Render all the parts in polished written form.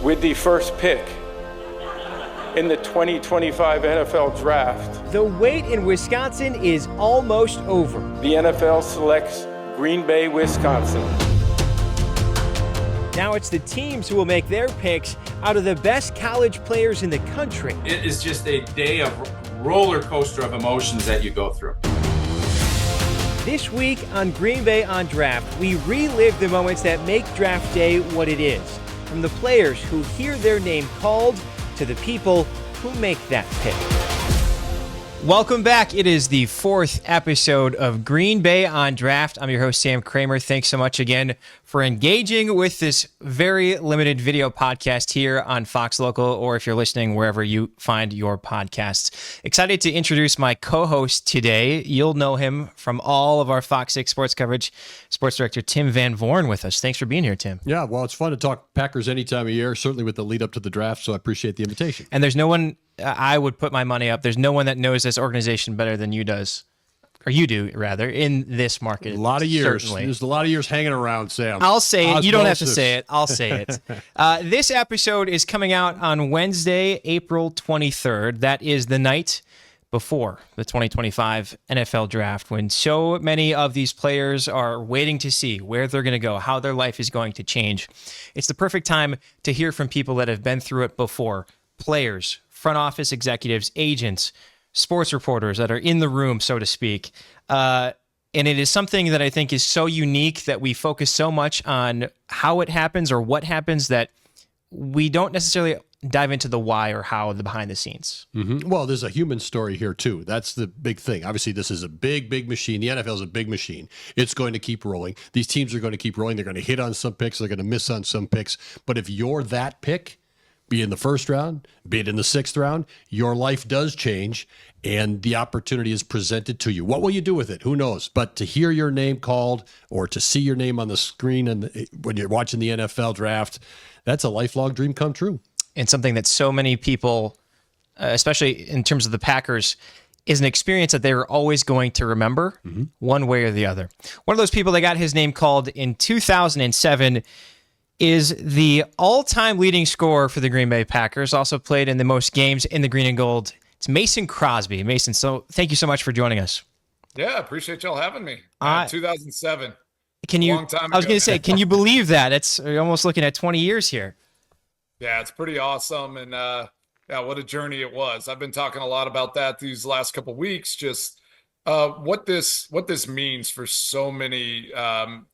With the first pick in the 2025 NFL Draft, the wait in Wisconsin is almost over. The NFL selects Green Bay, Wisconsin. Now it's the teams who will make their picks out of the best college players in the country. It is just a day of roller coaster of emotions that you go through. This week on Green Bay on Draft, we relive the moments that make draft day what it is. From the players who hear their name called to the people who make that pick. Welcome back. It is the fourth episode of Green Bay on Draft. I'm your host, Sam Kraemer. Thanks so much again for engaging with this very limited video podcast here on Fox Local, or if you're listening wherever you find your podcasts. Excited to introduce my co-host today. You'll know him from all of our Fox 6 sports coverage. Sports director Tim Van Vooren with us. Thanks for being here, Tim. Yeah, well, it's fun to talk Packers any time of year, certainly with the lead up to the draft, so I appreciate the invitation. And there's no one, I would put my money up, there's no one that knows this organization better than you does. Or you do, rather, in this market. A lot of years. Certainly. There's a lot of years hanging around, Sam. I'll say it. Osmosis. You don't have to say it. I'll say it. This episode is coming out on Wednesday, April 23rd. That is the night before the 2025 NFL Draft, when so many of these players are waiting to see where they're going to go, how their life is going to change. It's the perfect time to hear from people that have been through it before. Players, front office executives, agents, sports reporters that are in the room, so to speak. And it is something that I think is so unique that we focus so much on how it happens or what happens that we don't necessarily dive into the why or how, the behind the scenes. Mm-hmm. Well, there's a human story here, too. That's the big thing. Obviously, this is a big, big machine. The NFL is a big machine. It's going to keep rolling. These teams are going to keep rolling. They're going to hit on some picks. They're going to miss on some picks. But if you're that pick, be it in the first round, be it in the sixth round, your life does change and the opportunity is presented to you. What will you do with it? Who knows? But to hear your name called or to see your name on the screen and when you're watching the NFL draft, that's a lifelong dream come true. And something that so many people, especially in terms of the Packers, is an experience that they were always going to remember one way or the other. One of those people that got his name called in 2007 is the all-time leading scorer for the Green Bay Packers, also played in the most games in the green and gold. It's Mason Crosby. Mason, so thank you so much for joining us. Yeah, appreciate y'all having me. 2007. Can you? Long time I was ago. going to say, can you believe that? It's you're almost looking at 20 years here. Yeah, it's pretty awesome, and yeah, what a journey it was. I've been talking a lot about that these last couple of weeks. Just what this means for so many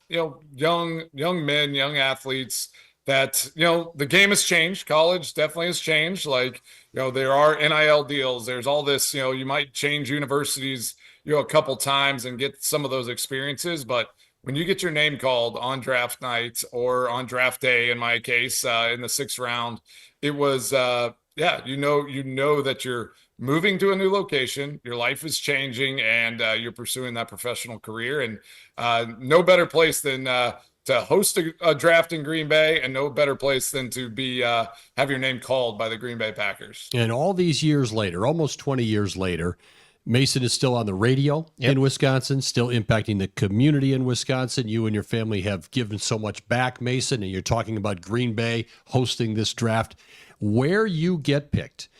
young men, young athletes. That the game has changed. College definitely has changed. Like there are NIL deals. There's all this. You might change universities a couple times and get some of those experiences, but when you get your name called on draft night or on draft day, in my case, in the sixth round, it was, you know that you're moving to a new location, your life is changing, and you're pursuing that professional career. And no better place than to host a draft in Green Bay, and no better place than to be have your name called by the Green Bay Packers. And all these years later, almost 20 years later, Mason is still on the radio in Wisconsin, still impacting the community in Wisconsin. You and your family have given so much back, Mason, and you're talking about Green Bay hosting this draft. Where you get picked,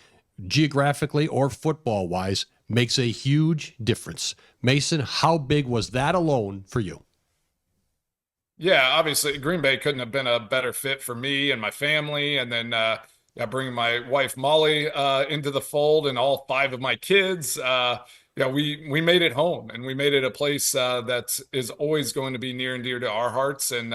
geographically or football-wise, makes a huge difference. Mason, how big was that alone for you? Yeah, obviously, Green Bay couldn't have been a better fit for me and my family, and then bringing my wife Molly into the fold and all five of my kids. We made it home, and we made it a place that is always going to be near and dear to our hearts, and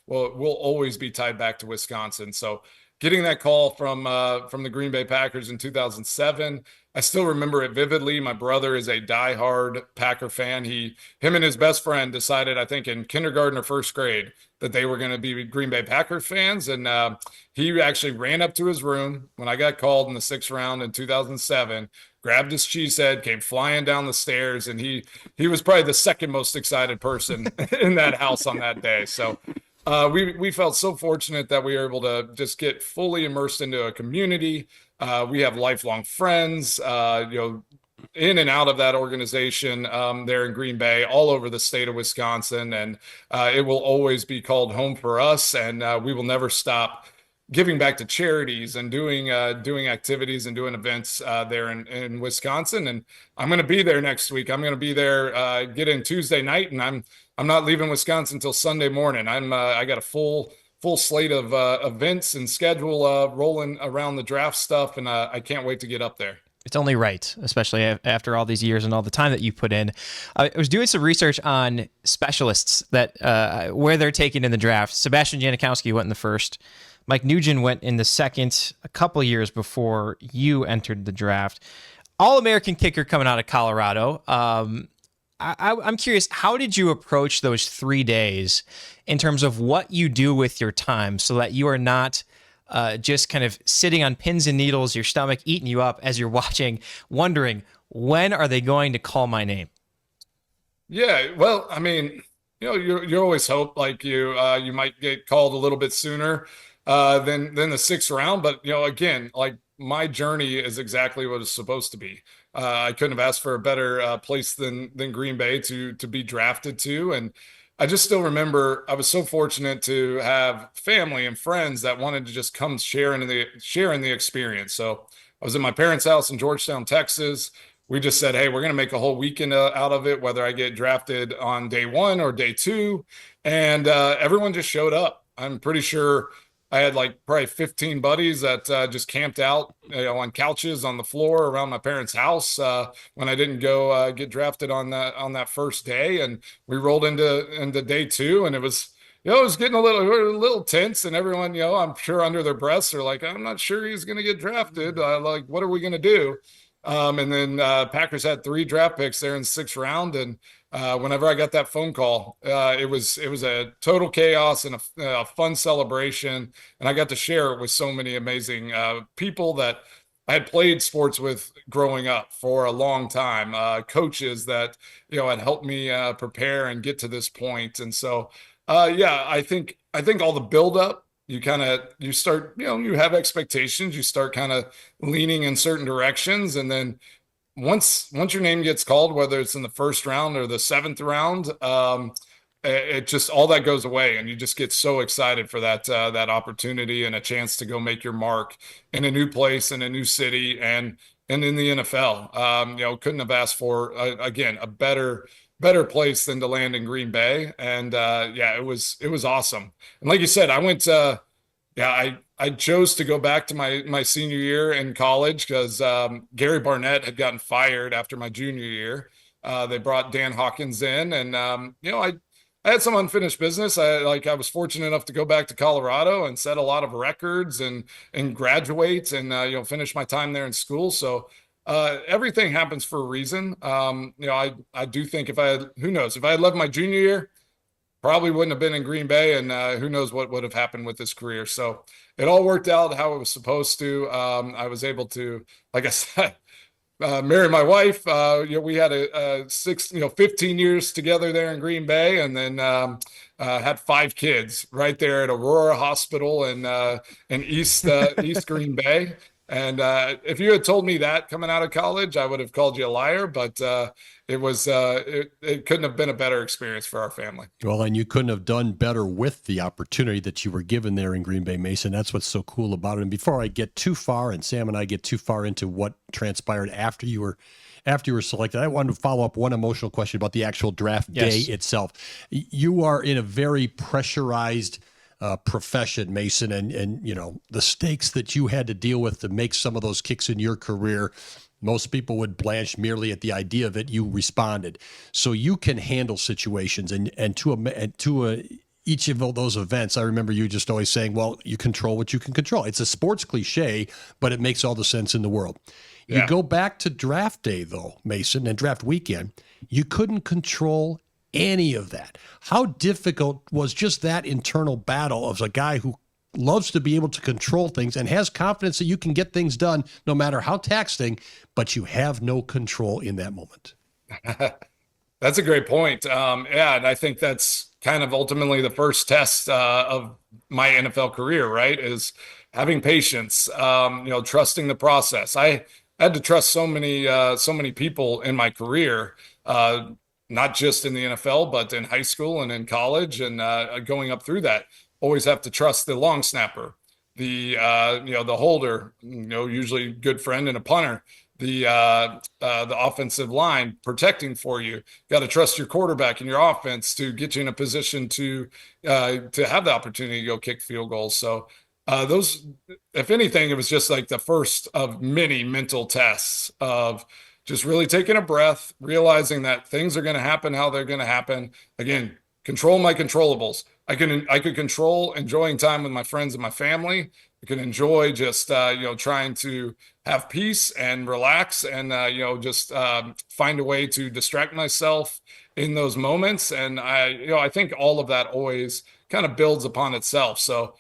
we'll always be tied back to Wisconsin. So getting that call from the Green Bay Packers in 2007, I still remember it vividly. My brother is a diehard Packer fan. Him and his best friend decided, I think in kindergarten or first grade, that they were going to be Green Bay Packer fans. And he actually ran up to his room when I got called in the sixth round in 2007, grabbed his cheese head, came flying down the stairs, and he was probably the second most excited person in that house on that day. So we felt so fortunate that we were able to just get fully immersed into a community. We have lifelong friends, in and out of that organization there in Green Bay, all over the state of Wisconsin. And it will always be called home for us. And we will never stop giving back to charities and doing activities and doing events there in Wisconsin. And I'm going to be there next week. I'm going to be there, get in Tuesday night, and I'm not leaving Wisconsin until Sunday morning. I got a full slate of events and schedule rolling around the draft stuff, and I can't wait to get up there. It's only right, especially after all these years and all the time that you put in. I was doing some research on specialists that where they're taken in the draft. Sebastian Janikowski went in the first. Mike Nugent went in the second a couple years before you entered the draft. All-American kicker coming out of Colorado. I'm curious, how did you approach those 3 days in terms of what you do with your time so that you are not just kind of sitting on pins and needles, your stomach eating you up as you're watching, wondering, when are they going to call my name? Yeah, well, I mean, you always hope like you might get called a little bit sooner than the sixth round, but again, like my journey is exactly what it's supposed to be. I couldn't have asked for a better place than Green Bay to be drafted to, and I just still remember I was so fortunate to have family and friends that wanted to just come share in the experience. So I was at my parents' house in Georgetown, Texas. We just said, hey, we're going to make a whole weekend out of it, whether I get drafted on day 1 or day 2. And everyone just showed up. I'm pretty sure I had like probably 15 buddies that just camped out on couches on the floor around my parents' house when I didn't go get drafted on that first day. And we rolled into day 2, and it was getting a little tense, and everyone, I'm sure under their breaths are like, I'm not sure he's going to get drafted. Like, what are we going to do? And then Packers had 3 draft picks there in the 6th round. And whenever I got that phone call, it was a total chaos and a fun celebration. And I got to share it with so many amazing people that I had played sports with growing up for a long time, coaches that, had helped me prepare and get to this point. And so, I think all the buildup, you start, you have expectations, you start kind of leaning in certain directions. And then once your name gets called, whether it's in the 1st round or the 7th round, it just, all that goes away, and you just get so excited for that opportunity and a chance to go make your mark in a new place, in a new city, and in the NFL. Couldn't have asked for again a better place than to land in Green Bay. And it was awesome. And like you said, I went I chose to go back to my senior year in college because Gary Barnett had gotten fired after my junior year. They brought Dan Hawkins in, and I had some unfinished business. I was fortunate enough to go back to Colorado and set a lot of records and graduate and finish my time there in school. So everything happens for a reason. I do think if I had left my junior year, probably wouldn't have been in Green Bay, and who knows what would have happened with this career. So it all worked out how it was supposed to. I was able to, like I said, marry my wife. We had a 15 years together there in Green Bay, and then had 5 kids right there at Aurora Hospital in East Green Bay. And if you had told me that coming out of college, I would have called you a liar. But it couldn't have been a better experience for our family. Well, and you couldn't have done better with the opportunity that you were given there in Green Bay, Mason. That's what's so cool about it. And before I get too far, and Sam and I get too far into what transpired after you were selected, I wanted to follow up one emotional question about the actual draft day itself. You are in a very pressurized profession, Mason, and the stakes that you had to deal with to make some of those kicks in your career. Most people would blanch merely at the idea of it. You responded, so you can handle situations, and to each of those events, I remember you just always saying, "Well, you control what you can control." It's a sports cliche, but it makes all the sense in the world. Yeah. You go back to draft day, though, Mason, and draft weekend, you couldn't control any of that. How difficult was just that internal battle of a guy who loves to be able to control things and has confidence that you can get things done no matter how taxing, but you have no control in that moment? That's a great point. And I think that's kind of ultimately the first test of my NFL career, right? Is having patience, trusting the process. I had to trust so many people in my career, not just in the NFL, but in high school and in college and going up through that. Always have to trust the long snapper, the holder, usually good friend and a punter, the offensive line protecting for you. Got to trust your quarterback and your offense to get you in a position to have the opportunity to go kick field goals. So those, if anything, it was just like the first of many mental tests of just really taking a breath, realizing that things are going to happen how they're going to happen. Again, control my controllables. I could control enjoying time with my friends and my family. I can enjoy just trying to have peace and relax and just find a way to distract myself in those moments. And I think all of that always kind of builds upon itself. So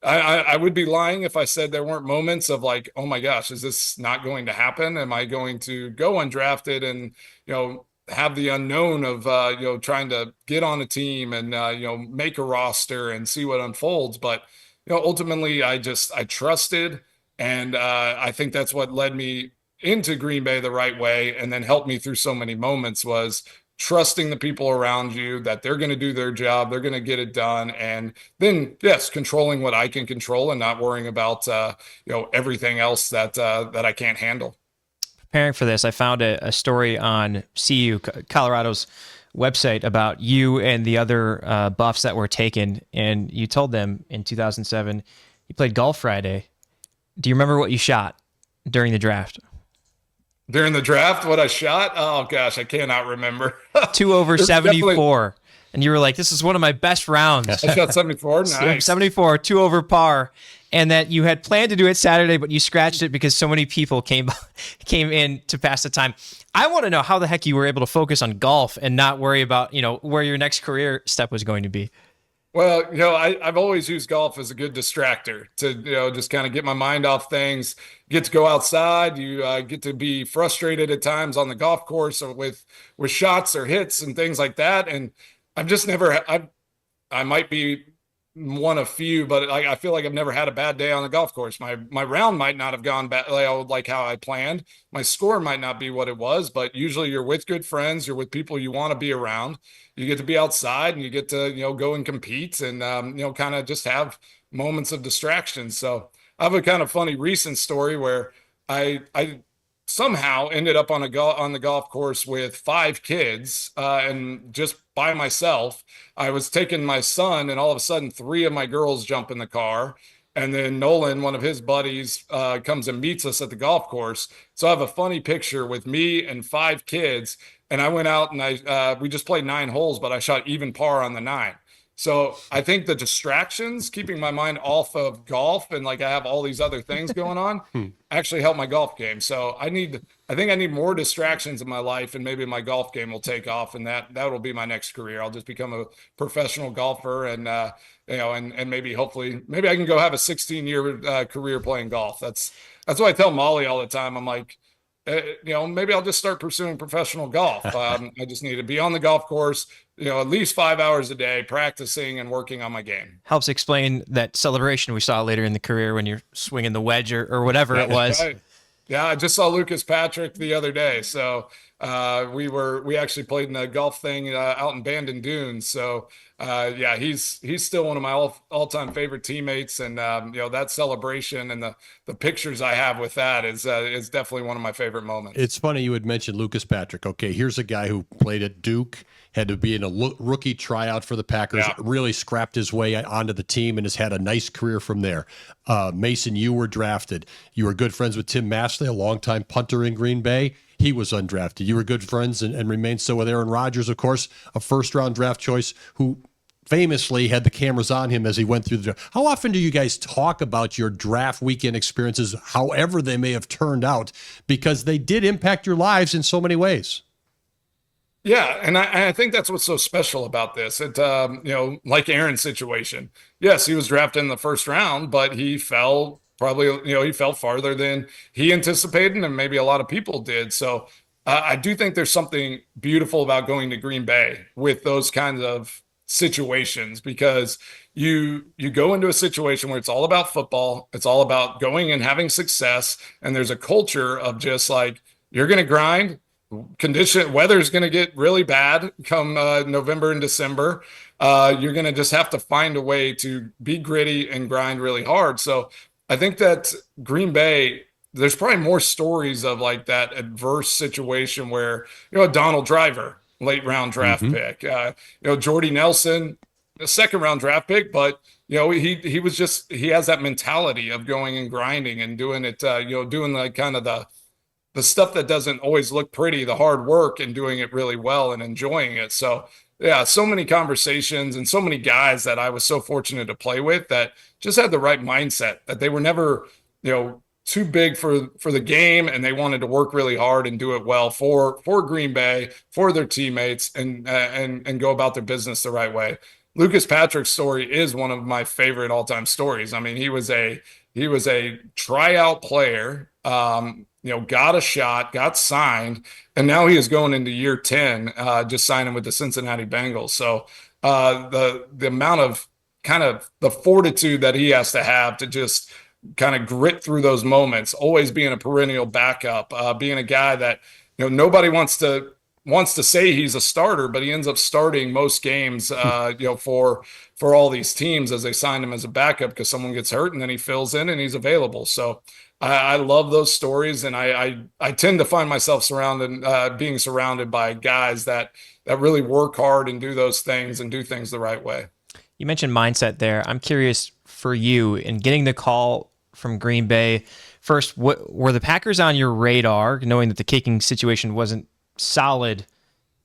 I would be lying if I said there weren't moments of like, oh my gosh, is this not going to happen? Am I going to go undrafted and have the unknown of trying to get on a team and make a roster and see what unfolds? But ultimately, I trusted, and I think that's what led me into Green Bay the right way, and then helped me through so many moments was trusting the people around you that they're going to do their job, they're going to get it done, and then yes, controlling what I can control and not worrying about everything else that I can't handle. Preparing for this, I found a story on CU Colorado's website about you and the other buffs that were taken, and you told them in 2007 you played golf Friday. Do you remember what you shot during the draft? During the draft, what I shot? Oh gosh, I cannot remember. 2 over 74. And you were like, this is one of my best rounds. I shot 74. Nice. 74, 2 over par. And that you had planned to do it Saturday, but you scratched it because so many people came in to pass the time. I want to know how the heck you were able to focus on golf and not worry about, where your next career step was going to be. Well, I've always used golf as a good distractor to, just kind of get my mind off things, get to go outside. You get to be frustrated at times on the golf course or with shots or hits and things like that. And I've just never, I might be one of few, but I feel like I've never had a bad day on the golf course. My round might not have gone bad, like how I planned. My score might not be what it was, but usually you're with good friends, you're with people you want to be around. You get to be outside and you get to, go and compete and, kind of just have moments of distraction. So I have a kind of funny recent story where I somehow ended up on the golf course with 5 kids and just by myself. I was taking my son, and all of a sudden 3 of my girls jump in the car, and then Nolan, one of his buddies, comes and meets us at the golf course. So I have a funny picture with me and 5 kids, and I went out and we just played 9 holes, but I shot even par on the 9. So I think the distractions, keeping my mind off of golf and like I have all these other things going on, actually help my golf game. So I think I need more distractions in my life, and maybe my golf game will take off, and that will be my next career. I'll just become a professional golfer, and and maybe hopefully I can go have a 16-year career playing golf. That's what I tell Molly all the time. I'm like, maybe I'll just start pursuing professional golf. I just need to be on the golf course, at least 5 hours a day, practicing and working on my game. Helps explain that celebration we saw later in the career when you're swinging the wedge or whatever it was. Right. Yeah, I just saw Lucas Patrick the other day. So we actually played in a golf thing out in Bandon Dunes. So he's still one of my all-time favorite teammates, and that celebration and the pictures I have with that is definitely one of my favorite moments. It's funny you had mentioned Lucas Patrick. Okay, here's a guy who played at Duke, had to be in a rookie tryout for the Packers, really scrapped his way onto the team, and has had a nice career from there. Mason, you were drafted. You were good friends with Tim Mastley, a longtime punter in Green Bay. He was undrafted. You were good friends and remained so with Aaron Rodgers, of course, a first-round draft choice who famously had the cameras on him as he went through the draft. How often do you guys talk about your draft weekend experiences, however they may have turned out, because they did impact your lives in so many ways? Yeah, and I think that's what's so special about this. It, like Aaron's situation. Yes, he was drafted in the first round, but he fell farther than he anticipated, and maybe a lot of people did. So I do think there's something beautiful about going to Green Bay with those kinds of situations, because you go into a situation where it's all about football, it's all about going and having success, and there's a culture of just like, you're going to grind. Weather's going to get really bad come November and December. you're going to just have to find a way to be gritty and grind really hard. So I think that Green Bay, there's probably more stories of like that adverse situation where, Donald Driver, late round draft pick, Jordy Nelson, a second round draft pick, but he has that mentality of going and grinding and doing it, doing like kind of the stuff that doesn't always look pretty, the hard work, and doing it really well and enjoying it. So yeah, so many conversations and so many guys that I was so fortunate to play with that just had the right mindset, that they were never, too big for the game, and they wanted to work really hard and do it well for Green Bay, for their teammates, and go about their business the right way. Lucas Patrick's story is one of my favorite all-time stories. I mean, he was a tryout player, got a shot, got signed, and now he is going into year 10, just signing with the Cincinnati Bengals. So the amount of kind of the fortitude that he has to have to just kind of grit through those moments, always being a perennial backup, being a guy that, nobody wants to say he's a starter, but he ends up starting most games, for all these teams as they sign him as a backup because someone gets hurt and then he fills in and he's available. So I love those stories, and I tend to find myself being surrounded by guys that really work hard and do those things and do things the right way. You mentioned mindset there. I'm curious for you in getting the call from Green Bay. First, what were the Packers on your radar, knowing that the kicking situation wasn't solid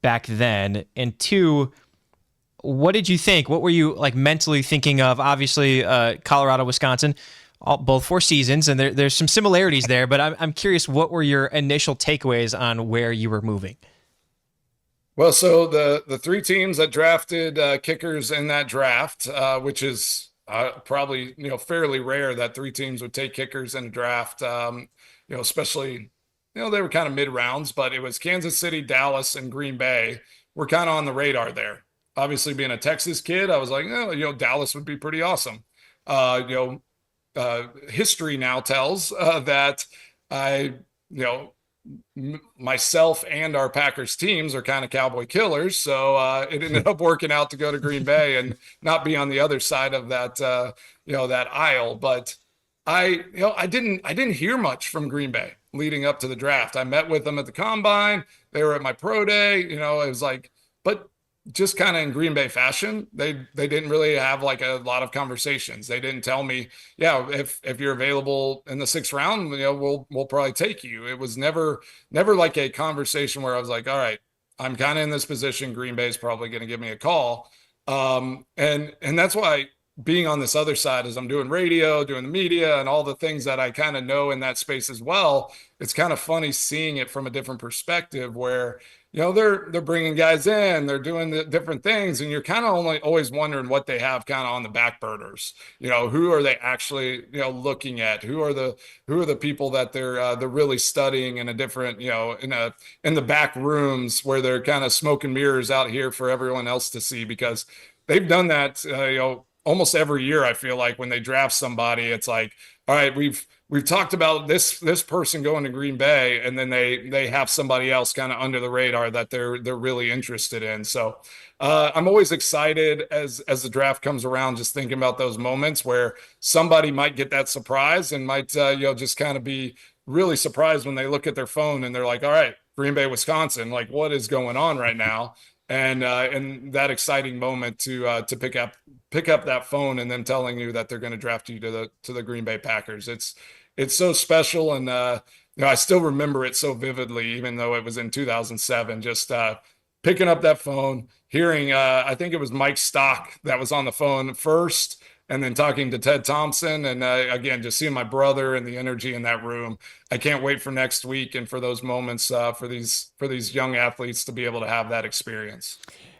back then? And two, what did you think? What were you like mentally thinking of? Obviously, Colorado, Wisconsin, both 4 seasons, and there's some similarities there. But I'm curious, what were your initial takeaways on where you were moving? Well, so the 3 teams that drafted kickers in that draft, which is probably fairly rare that 3 teams would take kickers in a draft, especially. They were kind of mid rounds, but it was Kansas City, Dallas, and Green Bay were kind of on the radar there. Obviously, being a Texas kid, I was like, Dallas would be pretty awesome. History now tells that myself and our Packers teams are kind of cowboy killers. So it ended up working out to go to Green Bay and not be on the other side of that, that aisle. But I didn't hear much from Green Bay leading up to the draft. I met with them at the combine. They were at my pro day. It was like, but just kind of in Green Bay fashion, they didn't really have like a lot of conversations. They didn't tell me, if you're available in the 6th round, we'll probably take you. It was never like a conversation where I was like, all right, I'm kind of in this position. Green Bay is probably going to give me a call. And that's why being on this other side, as I'm doing radio, doing the media, and all the things that I kind of know in that space as well, it's kind of funny seeing it from a different perspective where, they're bringing guys in, they're doing the different things, and you're kind of always wondering what they have kind of on the back burners. Who are they actually, looking at? Who are the people that they're really studying in a different, in the back rooms where they're kind of smoke and mirrors out here for everyone else to see, because they've done that, almost every year. I feel like when they draft somebody, it's like, all right, we've talked about this person going to Green Bay, and then they have somebody else kind of under the radar that they're really interested in. So I'm always excited as the draft comes around, just thinking about those moments where somebody might get that surprise and might just kind of be really surprised when they look at their phone and they're like, all right, Green Bay, Wisconsin, like what is going on right now? And that exciting moment to pick up that phone and then telling you that they're going to draft you to the Green Bay Packers. It's so special, and I still remember it so vividly, even though it was in 2007. Just picking up that phone, hearing I think it was Mike Stock that was on the phone first, and then talking to Ted Thompson, and again, just seeing my brother and the energy in that room. I can't wait for next week and for those moments for these young athletes to be able to have that experience.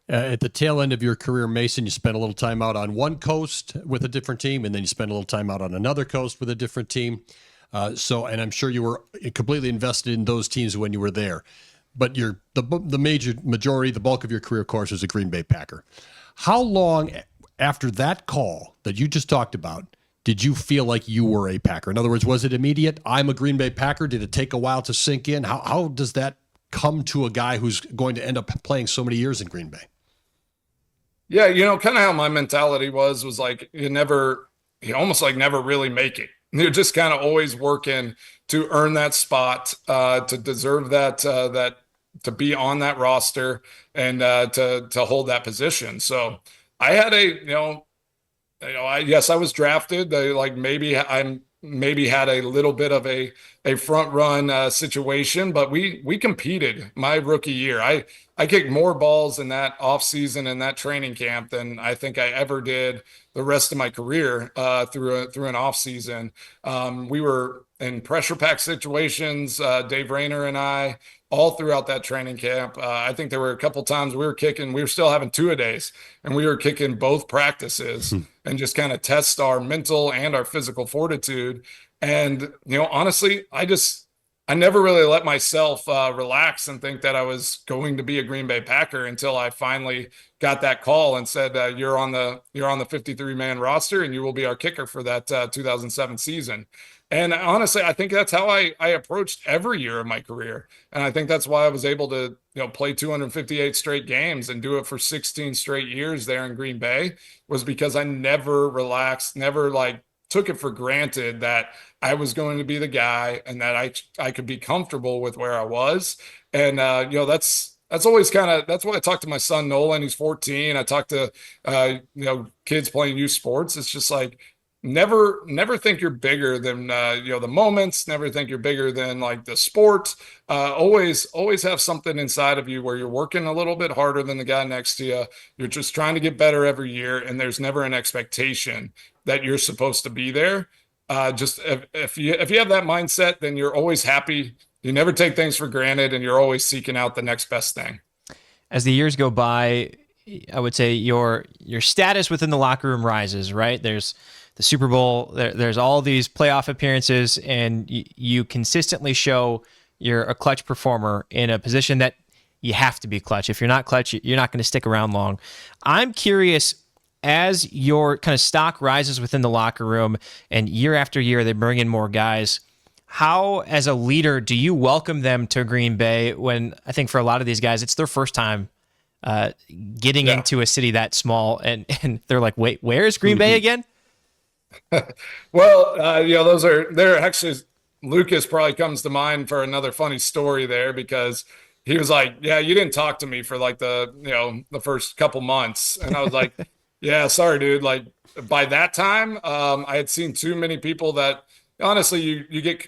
At the tail end of your career, Mason, you spent a little time out on one coast with a different team, and then you spent a little time out on another coast with a different team. And I'm sure you were completely invested in those teams when you were there. But the bulk of your career, of course, was a Green Bay Packer. How long after that call that you just talked about did you feel like you were a Packer? In other words, was it immediate? I'm a Green Bay Packer. Did it take a while to sink in? How does that come to a guy who's going to end up playing so many years in Green Bay? Yeah, kind of how my mentality was like you almost like never really make it. You're just kind of always working to earn that spot, to deserve that to be on that roster and to hold that position. So I had yes, I was drafted. Like maybe had a little bit of a front run situation, but we competed my rookie year. I kicked more balls in that off season and that training camp than I think I ever did the rest of my career through an off season. We were in pressure pack situations, Dave Rayner and I, all throughout that training camp. I think there were a couple times we were still having two-a-days, and we were kicking both practices and just kind of test our mental and our physical fortitude. And, honestly, I never really let myself relax and think that I was going to be a Green Bay Packer until I finally got that call and said, you're on the 53-man roster and you will be our kicker for that 2007 season. And honestly, I think that's how I approached every year of my career. And I think that's why I was able to, play 258 straight games and do it for 16 straight years there in Green Bay, was because I never relaxed, never like took it for granted that I was going to be the guy and that I could be comfortable with where I was. And that's always that's why I talk to my son Nolan. He's 14. I talk to kids playing youth sports. It's just like never think you're bigger than the moments. Never think you're bigger than like the sport. Always have something inside of you where you're working a little bit harder than the guy next to you. You're just trying to get better every year, and there's never an expectation that you're supposed to be there. Just if you have that mindset, then you're always happy. You never take things for granted, and you're always seeking out the next best thing. As the years go by, I would say your status within the locker room rises, right? There's the Super Bowl, there's all these playoff appearances, and you consistently show you're a clutch performer in a position that you have to be clutch. If you're not clutch, you're not going to stick around long. I'm curious, as your kind of stock rises within the locker room and year after year they bring in more guys, how, as a leader, do you welcome them to Green Bay when I think for a lot of these guys, it's their first time getting into a city that small, and they're like, wait, where is Green Bay again? Well, they're actually, Lucas probably comes to mind for another funny story there, because he was like, yeah, you didn't talk to me for like the first couple months. And I was like, yeah, sorry, dude. Like by that time, I had seen too many people that honestly,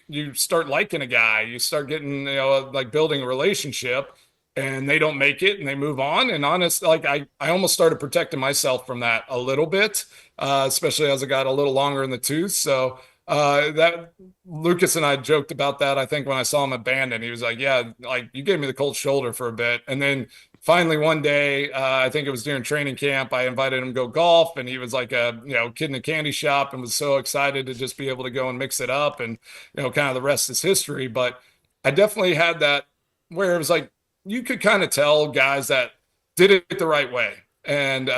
you start liking a guy, you start getting, like building a relationship, and they don't make it and they move on. And honestly, like I almost started protecting myself from that a little bit, especially as I got a little longer in the tooth. So that Lucas and I joked about that. I think when I saw him at Bandon, he was like, yeah, like you gave me the cold shoulder for a bit. And then finally one day, I think it was during training camp, I invited him to go golf, and he was like a kid in a candy shop and was so excited to just be able to go and mix it up, and kind of the rest is history. But I definitely had that where it was like you could kind of tell guys that did it the right way. And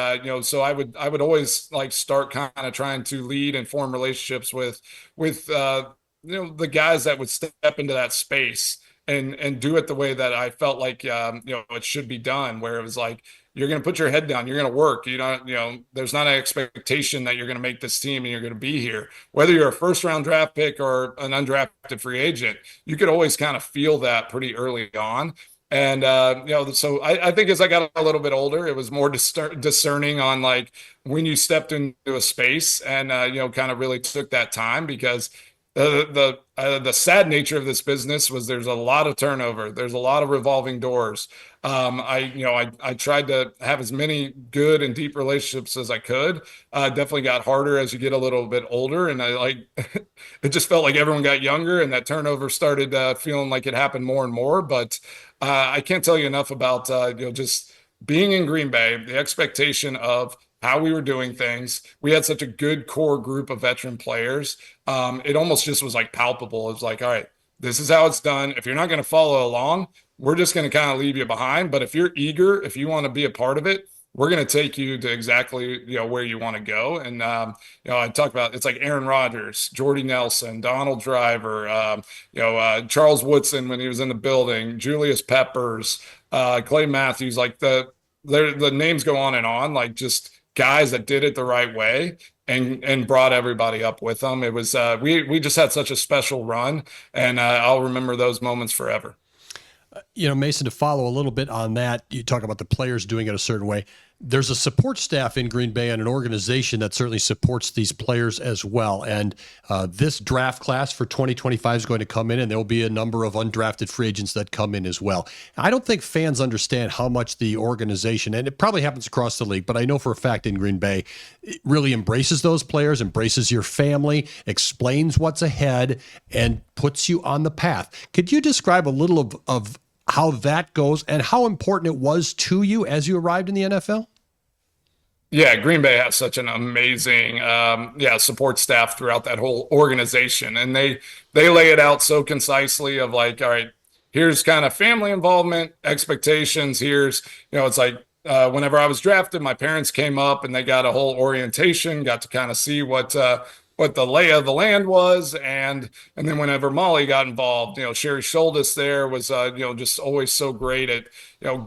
so I would always like start kind of trying to lead and form relationships with the guys that would step into that space and do it the way that I felt like it should be done, where it was like, you're going to put your head down, you're going to work, there's not an expectation that you're going to make this team and you're going to be here. Whether you're a first round draft pick or an undrafted free agent, you could always kind of feel that pretty early on. And, so I think as I got a little bit older, it was more discerning on like when you stepped into a space and, kind of really took that time, because the sad nature of this business was there's a lot of turnover. There's a lot of revolving doors. I tried to have as many good and deep relationships as I could. Definitely got harder as you get a little bit older, and it just felt like everyone got younger, and that turnover started feeling like it happened more and more. But I can't tell you enough about just being in Green Bay, the expectation of how we were doing things. We had such a good core group of veteran players. It almost just was like palpable. It was like, all right, this is how it's done. If you're not going to follow along, we're just going to kind of leave you behind. But if you're eager, if you want to be a part of it, we're going to take you to exactly where you want to go. And I talk about, it's like Aaron Rodgers, Jordy Nelson, Donald Driver, Charles Woodson when he was in the building, Julius Peppers, Clay Matthews, like the names go on, like just guys that did it the right way and brought everybody up with them. It was we just had such a special run, and I'll remember those moments forever. Mason, to follow a little bit on that, you talk about the players doing it a certain way. There's a support staff in Green Bay and an organization that certainly supports these players as well. And this draft class for 2025 is going to come in, and there will be a number of undrafted free agents that come in as well. I don't think fans understand how much the organization, and it probably happens across the league, but I know for a fact in Green Bay, it really embraces those players, embraces your family, explains what's ahead, and puts you on the path. Could you describe a little of how that goes and how important it was to you as you arrived in the NFL? Yeah, Green Bay has such an amazing support staff throughout that whole organization. And they lay it out so concisely of like, all right, here's kind of family involvement, expectations. Here's, it's like whenever I was drafted, my parents came up and they got a whole orientation, got to kind of see what the lay of the land was. And then whenever Molly got involved, Sherry Schuldis there was, just always so great at,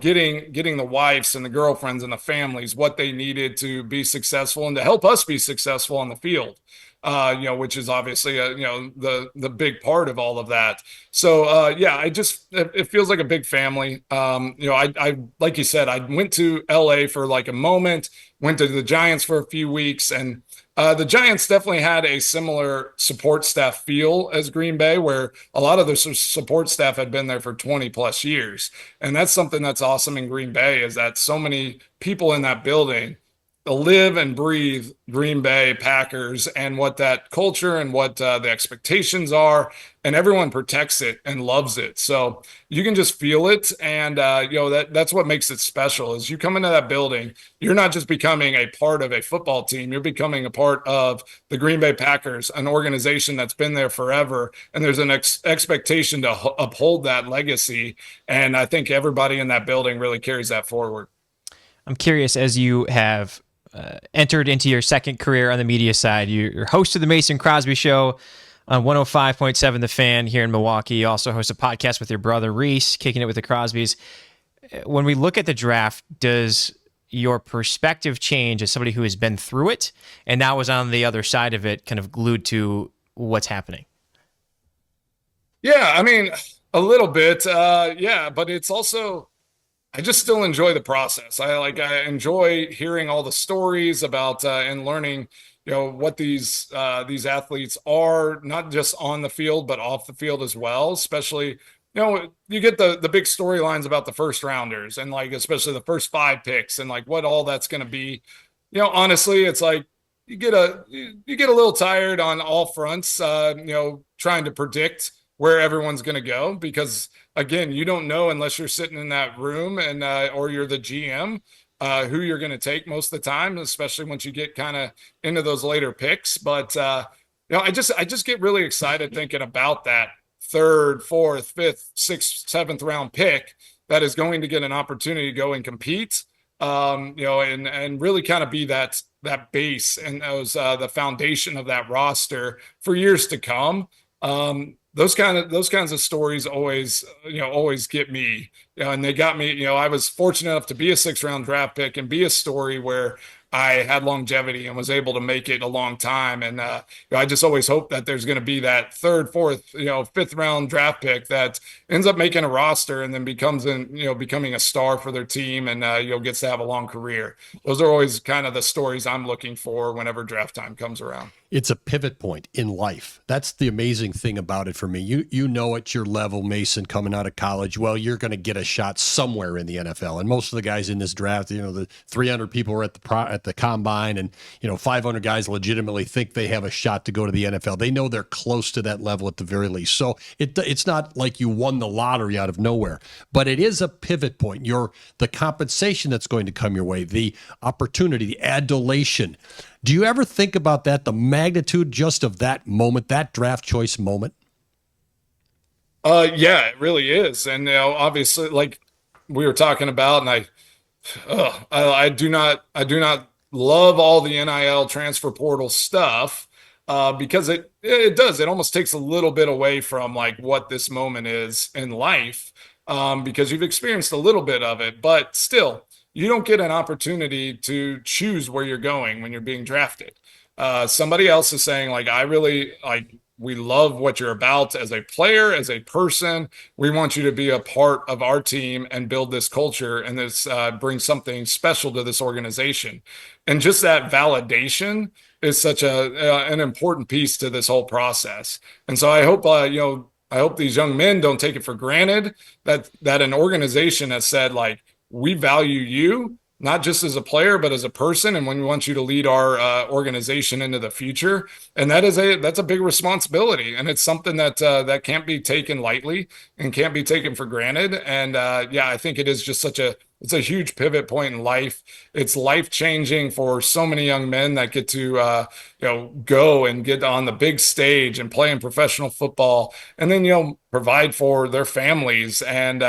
getting the wives and the girlfriends and the families what they needed to be successful and to help us be successful on the field. Which is obviously, the big part of all of that. So, it feels like a big family. I like you said, I went to LA for like a moment, went to the Giants for a few weeks, and the Giants definitely had a similar support staff feel as Green Bay, where a lot of the support staff had been there for 20 plus years. And that's something that's awesome in Green Bay, is that so many people in that building live and breathe Green Bay Packers and what that culture and what the expectations are, and everyone protects it and loves it. So you can just feel it. And, that's what makes it special is you come into that building, you're not just becoming a part of a football team, you're becoming a part of the Green Bay Packers, an organization that's been there forever. And there's an expectation to uphold that legacy. And I think everybody in that building really carries that forward. I'm curious, as you have entered into your second career on the media side, you're host of the Mason Crosby Show on 105.7 The Fan here in Milwaukee. You also host a podcast with your brother Reese, Kicking It with the Crosbys. When we look at the draft, does your perspective change as somebody who has been through it and now is on the other side of it, kind of glued to what's happening? Yeah, I mean, a little bit. But it's also, I just still enjoy the process. I enjoy hearing all the stories about and learning, what these athletes are, not just on the field, but off the field as well. Especially, you get the big storylines about the first rounders and especially the first 5 picks and what all that's going to be. Honestly, it's like you get a little tired on all fronts, trying to predict where everyone's going to go, because again, you don't know unless you're sitting in that room and or you're the GM who you're going to take most of the time, especially once you get kind of into those later picks. But I just get really excited thinking about that 3rd, 4th, 5th, 6th, 7th round pick that is going to get an opportunity to go and compete, and really kind of be that base and the foundation of that roster for years to come. Those kinds of stories always get me, and they got me. I was fortunate enough to be a 6th round draft pick and be a story where I had longevity and was able to make it a long time. And I just always hope that there's going to be that 3rd, 4th, 5th round draft pick that ends up making a roster and then becoming a star for their team and gets to have a long career. Those are always kind of the stories I'm looking for whenever draft time comes around. It's a pivot point in life. That's the amazing thing about it for me. You know at your level, Mason, coming out of college, well, you're going to get a shot somewhere in the NFL. And most of the guys in this draft, the 300 people are at the combine, and 500 guys legitimately think they have a shot to go to the NFL. They know they're close to that level at the very least. So it's not like you won the lottery out of nowhere, but it is a pivot point. The compensation that's going to come your way, the opportunity, the adulation. Do you ever think about that, the magnitude just of that moment, that draft choice moment? Yeah, it really is. And obviously, like we were talking about, and I do not love all the NIL transfer portal stuff because it almost takes a little bit away from what this moment is in life, because you've experienced a little bit of it, but still, you don't get an opportunity to choose where you're going when you're being drafted. Somebody else is saying, like, I really like, we love what you're about as a player, as a person. We want you to be a part of our team and build this culture and this bring something special to this organization. And just that validation is such an important piece to this whole process. And so I hope I hope these young men don't take it for granted that an organization has said, like, we value you not just as a player, but as a person. And when we want you to lead our organization into the future. And that's a big responsibility. And it's something that can't be taken lightly and can't be taken for granted. And I think it is just it's a huge pivot point in life. It's life-changing for so many young men that get to go and get on the big stage and play in professional football, and then provide for their families and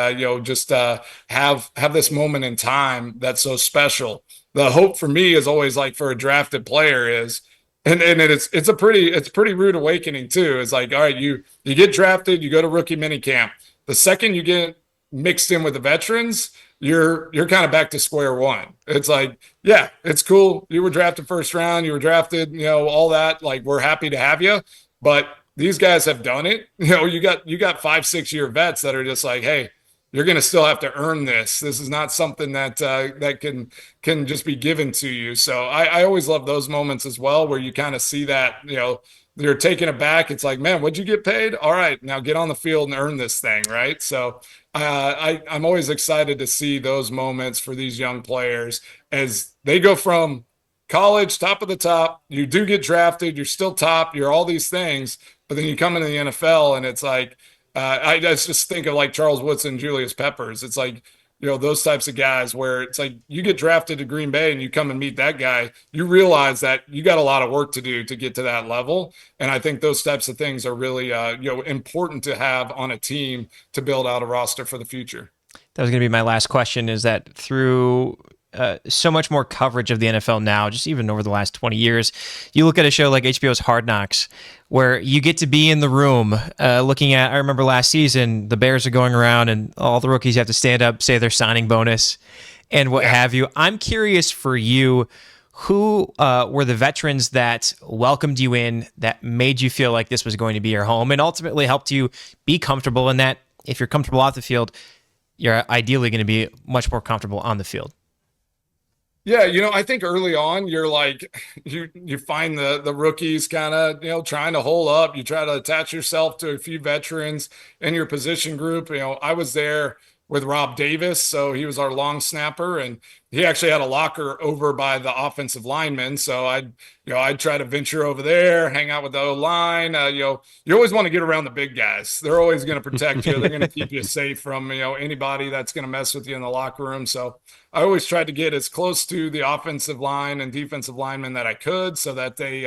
just have this moment in time that's so special. The hope for me is always, like, for a drafted player is, and it's a pretty rude awakening too. It's like, all right, you get drafted, you go to rookie minicamp. The second you get mixed in with the veterans, you're kind of back to square one. It's like, yeah, it's cool. You were drafted first round, you were drafted, all that. Like, we're happy to have you, but these guys have done it. You got 5-6 year vets that are just like, hey, you're going to still have to earn this. This is not something that can just be given to you. So I always love those moments as well, where you kind of see that, they're taking it back. It's like, man, what'd you get paid? All right, now get on the field and earn this thing, right? So I'm always excited to see those moments for these young players as they go from college, top of the top. You do get drafted, you're still top, you're all these things, but then you come into the NFL and it's like, I just think of like Charles Woodson, Julius Peppers. It's like, those types of guys where it's like you get drafted to Green Bay and you come and meet that guy, you realize that you got a lot of work to do to get to that level. And I think those types of things are really, important to have on a team to build out a roster for the future. That was going to be my last question, is that through so much more coverage of the NFL now, just even over the last 20 years, you look at a show like HBO's Hard Knocks, where you get to be in the room looking at, I remember last season, the Bears are going around and all the rookies have to stand up, say their signing bonus and what have you. I'm curious for you, who were the veterans that welcomed you in, that made you feel like this was going to be your home and ultimately helped you be comfortable in that? If you're comfortable off the field, you're ideally going to be much more comfortable on the field. Yeah, I think early on you're like, you find the rookies kind of, trying to hole up. You try to attach yourself to a few veterans in your position group. I was there with Rob Davis, so he was our long snapper, and he actually had a locker over by the offensive lineman. So I'd try to venture over there, hang out with the O-line. You always want to get around the big guys. They're always going to protect you. They're going to keep you safe from, anybody that's going to mess with you in the locker room. So I always tried to get as close to the offensive line and defensive linemen that I could, so that they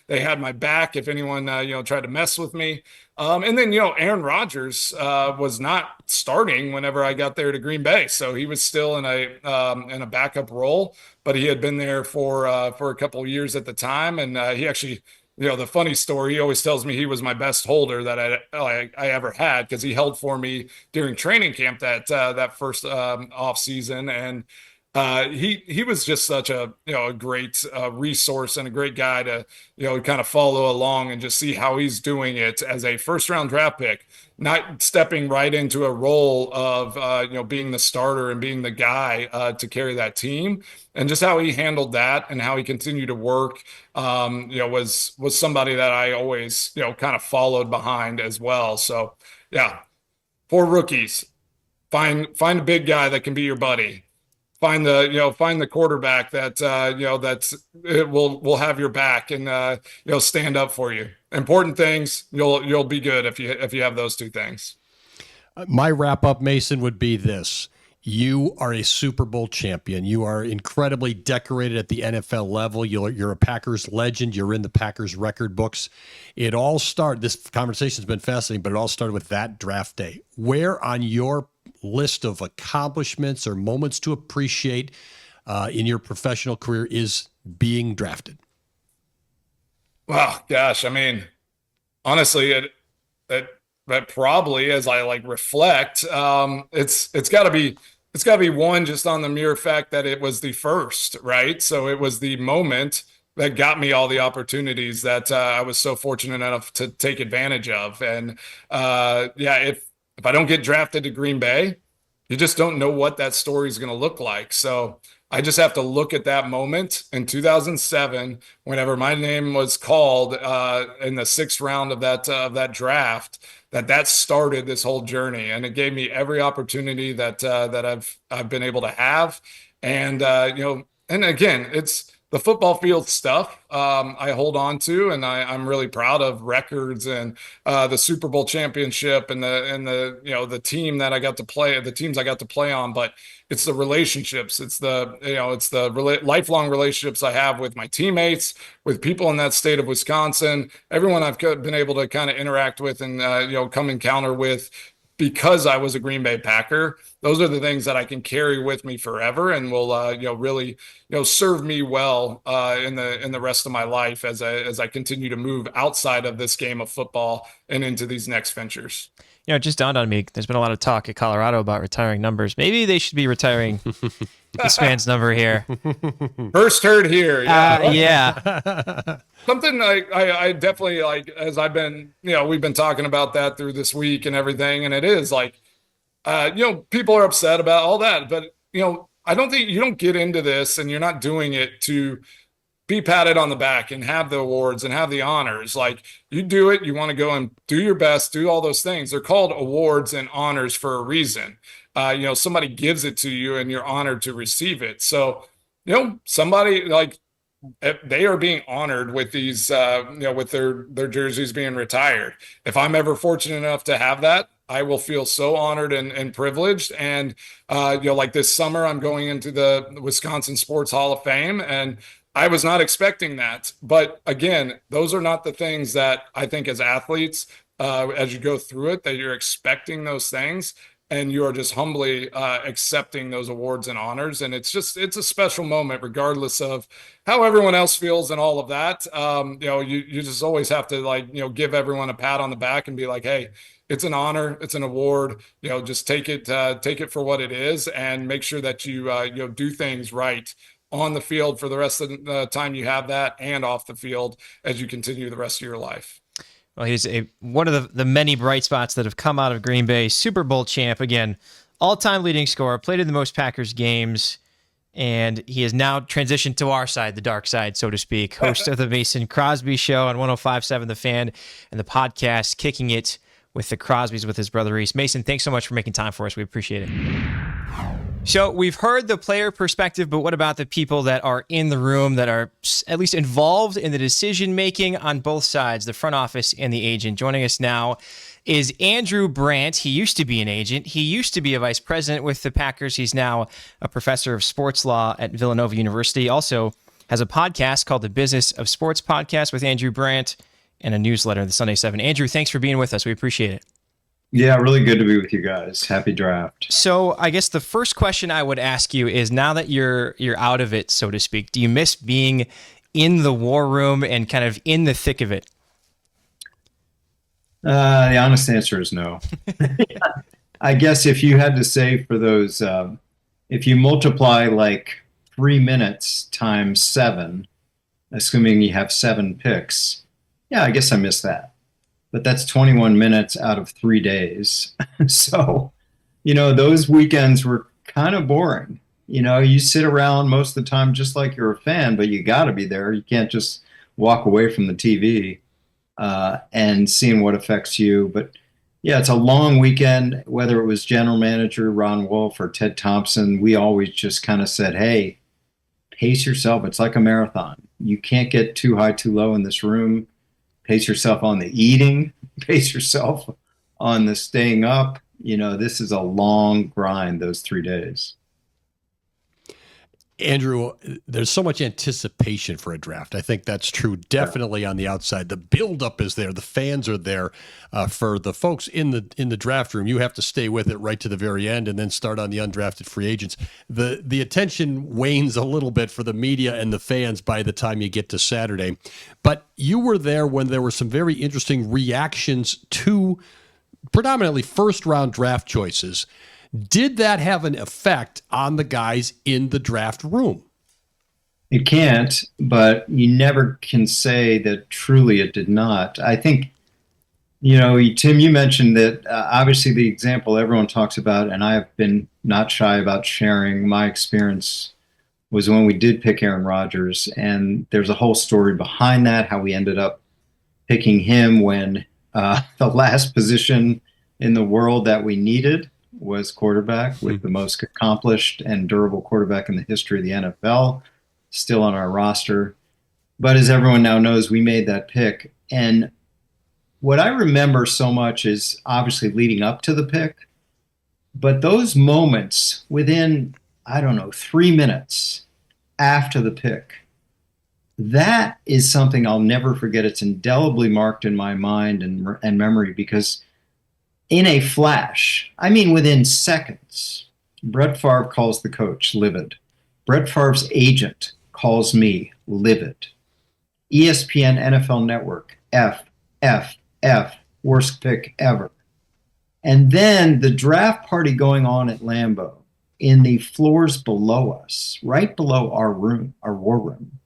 had my back if anyone, tried to mess with me. And then, Aaron Rodgers was not starting whenever I got there to Green Bay. So he was still in a backup role, but he had been there for a couple of years at the time. And he actually, the funny story, he always tells me he was my best holder that I ever had, because he held for me during training camp that first off season. And he was just such a great resource and a great guy to kind of follow along and just see how he's doing it as a first round draft pick, not stepping right into a role of being the starter and being the guy to carry that team, and just how he handled that and how he continued to work was somebody that I always kind of followed behind as well. So yeah, for rookies, find a big guy that can be your buddy. Find the quarterback that will have your back and stand up for you. Important things. You'll be good if you have those two things. My wrap up, Mason, would be this: you are a Super Bowl champion. You are incredibly decorated at the NFL level. You're a Packers legend. You're in the Packers record books. It all started. This conversation's been fascinating, but it all started with that draft day. Where on your list of accomplishments or moments to appreciate in your professional career is being drafted? Wow, gosh, I mean, honestly, it probably, as I reflect, it's got to be it's got to be one just on the mere fact that it was the first, right? So it was the moment that got me all the opportunities that I was so fortunate enough to take advantage of. And yeah, if I don't get drafted to Green Bay, you just don't know what that story is going to look like. So I just have to look at that moment in 2007, whenever my name was called in the 6th round of that draft, that started this whole journey, and it gave me every opportunity that I've been able to have. And and again, it's the football field stuff I hold on to, and I'm really proud of records and the Super Bowl championship and the team that I got to play, the teams I got to play on. But it's the relationships, it's the lifelong relationships I have with my teammates, with people in that state of Wisconsin, everyone I've been able to kind of interact with and come encounter with because I was a Green Bay Packer. Those are the things that I can carry with me forever and will really serve me well in the rest of my life as I continue to move outside of this game of football and into these next ventures. It just dawned on me, there's been a lot of talk at Colorado about retiring numbers. Maybe they should be retiring this man's number here. First heard here. Yeah. Yeah. Something I definitely like, as I've been, we've been talking about that through this week and everything. And it is like, people are upset about all that, but, I don't think you don't get into this and you're not doing it to be patted on the back and have the awards and have the honors. Like, you do it, you want to go and do your best, do all those things. They're called awards and honors for a reason. Somebody gives it to you and you're honored to receive it. So, somebody like, they are being honored with these, with their jerseys being retired. If I'm ever fortunate enough to have that, I will feel so honored and privileged. And, like this summer, I'm going into the Wisconsin Sports Hall of Fame, and I was not expecting that. But again, those are not the things that I think as athletes, as you go through it, that you're expecting those things. And you are just humbly accepting those awards and honors. And it's a special moment, regardless of how everyone else feels and all of that. You just always have to give everyone a pat on the back and be like, hey, it's an honor, it's an award, just take it for what it is, and make sure that you do things right on the field for the rest of the time you have that, and off the field as you continue the rest of your life. Well, he's one of the many bright spots that have come out of Green Bay. Super Bowl champ, again, all-time leading scorer, played in the most Packers games, and he has now transitioned to our side, the dark side, so to speak. Host of the Mason Crosby Show on 105.7 The Fan, and the podcast Kicking It with the Crosbys with his brother Reese. Mason, thanks so much for making time for us. We appreciate it. So we've heard the player perspective, but what about the people that are in the room, that are at least involved in the decision-making on both sides, the front office and the agent? Joining us now is Andrew Brandt. He used to be an agent. He used to be a vice president with the Packers. He's now a professor of sports law at Villanova University. Also has a podcast called the Business of Sports Podcast with Andrew Brandt, and a newsletter, the Sunday 7. Andrew, thanks for being with us. We appreciate it. Yeah, really good to be with you guys. Happy draft. So I guess the first question I would ask you is, now that you're out of it, so to speak, do you miss being in the war room and kind of in the thick of it? The honest answer is no. I guess if you had to say for those, if you multiply like 3 minutes times 7, assuming you have 7 picks, yeah, I guess I miss that. But that's 21 minutes out of 3 days. So, those weekends were kind of boring. You sit around most of the time just like you're a fan, but you got to be there. You can't just walk away from the TV and seeing what affects you. But yeah, it's a long weekend. Whether it was general manager Ron Wolf or Ted Thompson, we always just kind of said, hey, pace yourself. It's like a marathon. You can't get too high, too low in this room. Pace yourself on the eating, pace yourself on the staying up. This is a long grind, those 3 days. Andrew, there's so much anticipation for a draft. I think that's true definitely on the outside. The buildup is there. The fans are there. For the folks in the draft room, you have to stay with it right to the very end and then start on the undrafted free agents. The attention wanes a little bit for the media and the fans by the time you get to Saturday. But you were there when there were some very interesting reactions to predominantly first-round draft choices. Did that have an effect on the guys in the draft room? It can't, but you never can say that truly it did not. I think, Tim, you mentioned that obviously the example everyone talks about, and I've been not shy about sharing my experience, was when we did pick Aaron Rodgers. And there's a whole story behind that, how we ended up picking him when the last position in the world that we needed was quarterback, with the most accomplished and durable quarterback in the history of the NFL still on our roster. But as everyone now knows, we made that pick. And what I remember so much is obviously leading up to the pick, but those moments within, 3 minutes after the pick, that is something I'll never forget. It's indelibly marked in my mind and memory, because in a flash, within seconds, Brett Favre calls the coach livid. Brett Favre's agent calls me livid. ESPN NFL Network, F, worst pick ever. And then the draft party going on at Lambeau in the floors below us, right below our room, our war room.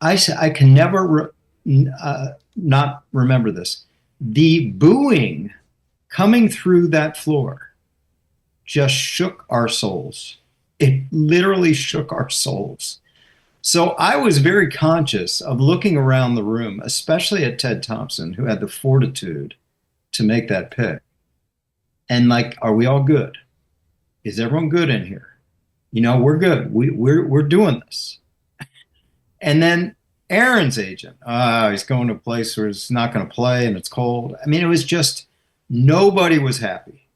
I can never not remember this. The booing coming through that floor just shook our souls. It literally shook our souls. So I was very conscious of looking around the room, especially at Ted Thompson, who had the fortitude to make that pick. And are we all good? Is everyone good in here? We're good. We're doing this. And then Aaron's agent, he's going to a place where he's not going to play and it's cold. It was just, nobody was happy.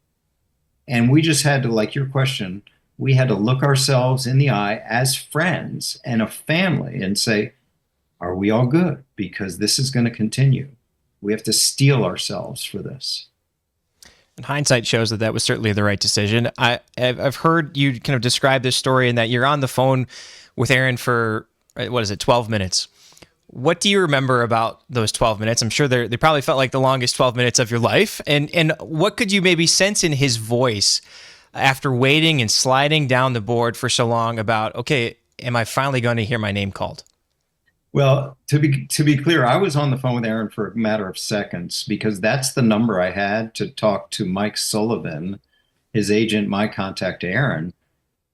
And we just had to, like your question, we had to look ourselves in the eye as friends and a family and say, are we all good? Because this is going to continue. We have to steel ourselves for this. And hindsight shows that was certainly the right decision. I've heard you kind of describe this story in that you're on the phone with Aaron for, 12 minutes. What do you remember about those 12 minutes? I'm sure they probably felt like the longest 12 minutes of your life. And what could you maybe sense in his voice after waiting and sliding down the board for so long about, okay, am I finally going to hear my name called? Well, to be clear, I was on the phone with Aaron for a matter of seconds, because that's the number I had to talk to Mike Sullivan, his agent, my contact to Aaron.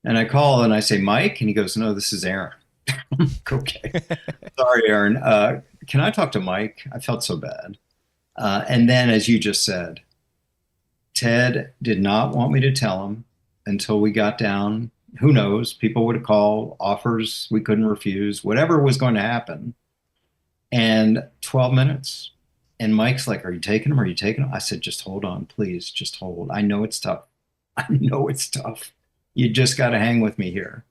And I call and I say, Mike, and he goes, no, this is Aaron. Okay. Sorry, Aaron. Can I talk to Mike? I felt so bad. And then, as you just said, Ted did not want me to tell him until we got down. Who knows? People would call, offers we couldn't refuse, whatever was going to happen. And 12 minutes. And Mike's like, are you taking him? Are you taking him? I said, just hold on, please. Just hold. I know it's tough. You just got to hang with me here.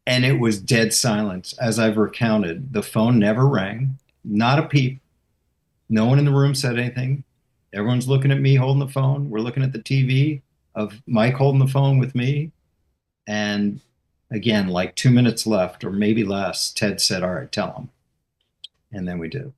And it was dead silence. As I've recounted, the phone never rang, not a peep. No one in the room said anything. Everyone's looking at me holding the phone. We're looking at the TV of Mike holding the phone with me. And again, 2 minutes left or maybe less, Ted said, all right, tell him. And then we did.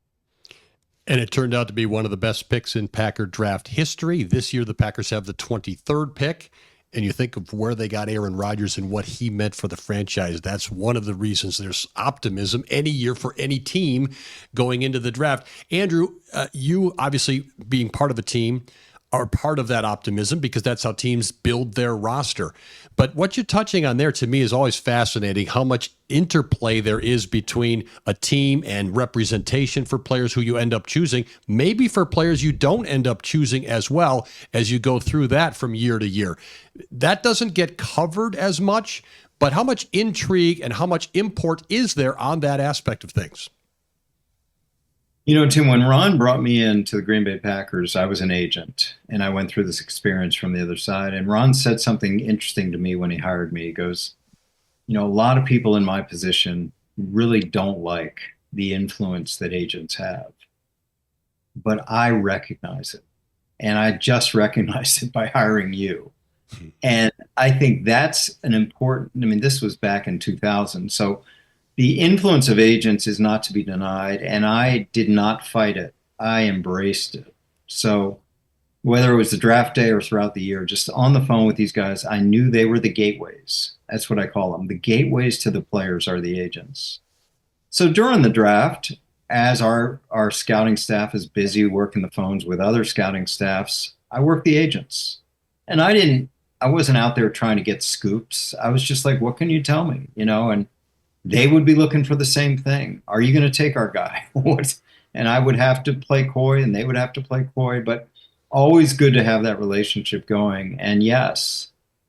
And it turned out to be one of the best picks in Packer draft history. This year, the Packers have the 23rd pick. And you think of where they got Aaron Rodgers and what he meant for the franchise. That's one of the reasons there's optimism any year for any team going into the draft. Andrew, you obviously being part of a team are part of that optimism, because that's how teams build their roster. But what you're touching on there, to me, is always fascinating, how much interplay there is between a team and representation for players who you end up choosing, maybe for players you don't end up choosing as well, as you go through that from year to year. That doesn't get covered as much, but how much intrigue and how much import is there on that aspect of things? Tim, when Ron brought me into the Green Bay Packers, I was an agent, and I went through this experience from the other side. And Ron said something interesting to me when he hired me. He goes, a lot of people in my position really don't like the influence that agents have. But I recognize it. And I just recognized it by hiring you. And I think that's an important, this was back in 2000. So the influence of agents is not to be denied, and I did not fight it. I embraced it. So whether it was the draft day or throughout the year, just on the phone with these guys, I knew they were the gateways. That's what I call them. The gateways to the players are the agents. So during the draft, as our scouting staff is busy working the phones with other scouting staffs, I work the agents. And I wasn't out there trying to get scoops. I was just like, what can you tell me? And they would be looking for the same thing. Are you going to take our guy? And I would have to play coy and they would have to play coy, but always good to have that relationship going. And yes,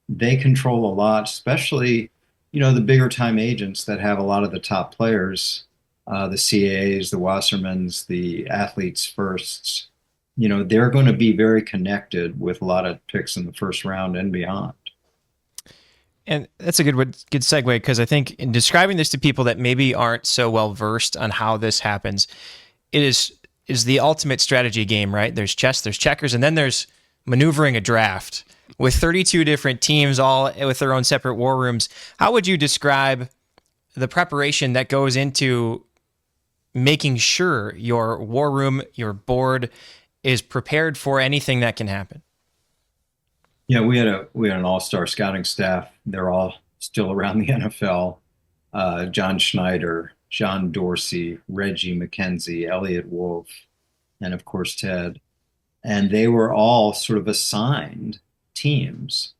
they control a lot, especially, the bigger time agents that have a lot of the top players, the CAAs, the Wassermans, the athletes firsts. They're going to be very connected with a lot of picks in the first round and beyond. And that's a good segue, because I think in describing this to people that maybe aren't so well versed on how this happens, it is the ultimate strategy game, right? There's chess, there's checkers, and then there's maneuvering a draft with 32 different teams, all with their own separate war rooms. How would you describe the preparation that goes into making sure your war room, your board, is prepared for anything that can happen? Yeah, we had an all-star scouting staff. They're all still around the NFL. John Schneider, John Dorsey, Reggie McKenzie, Elliot Wolf, and of course Ted. And they were all sort of assigned teams.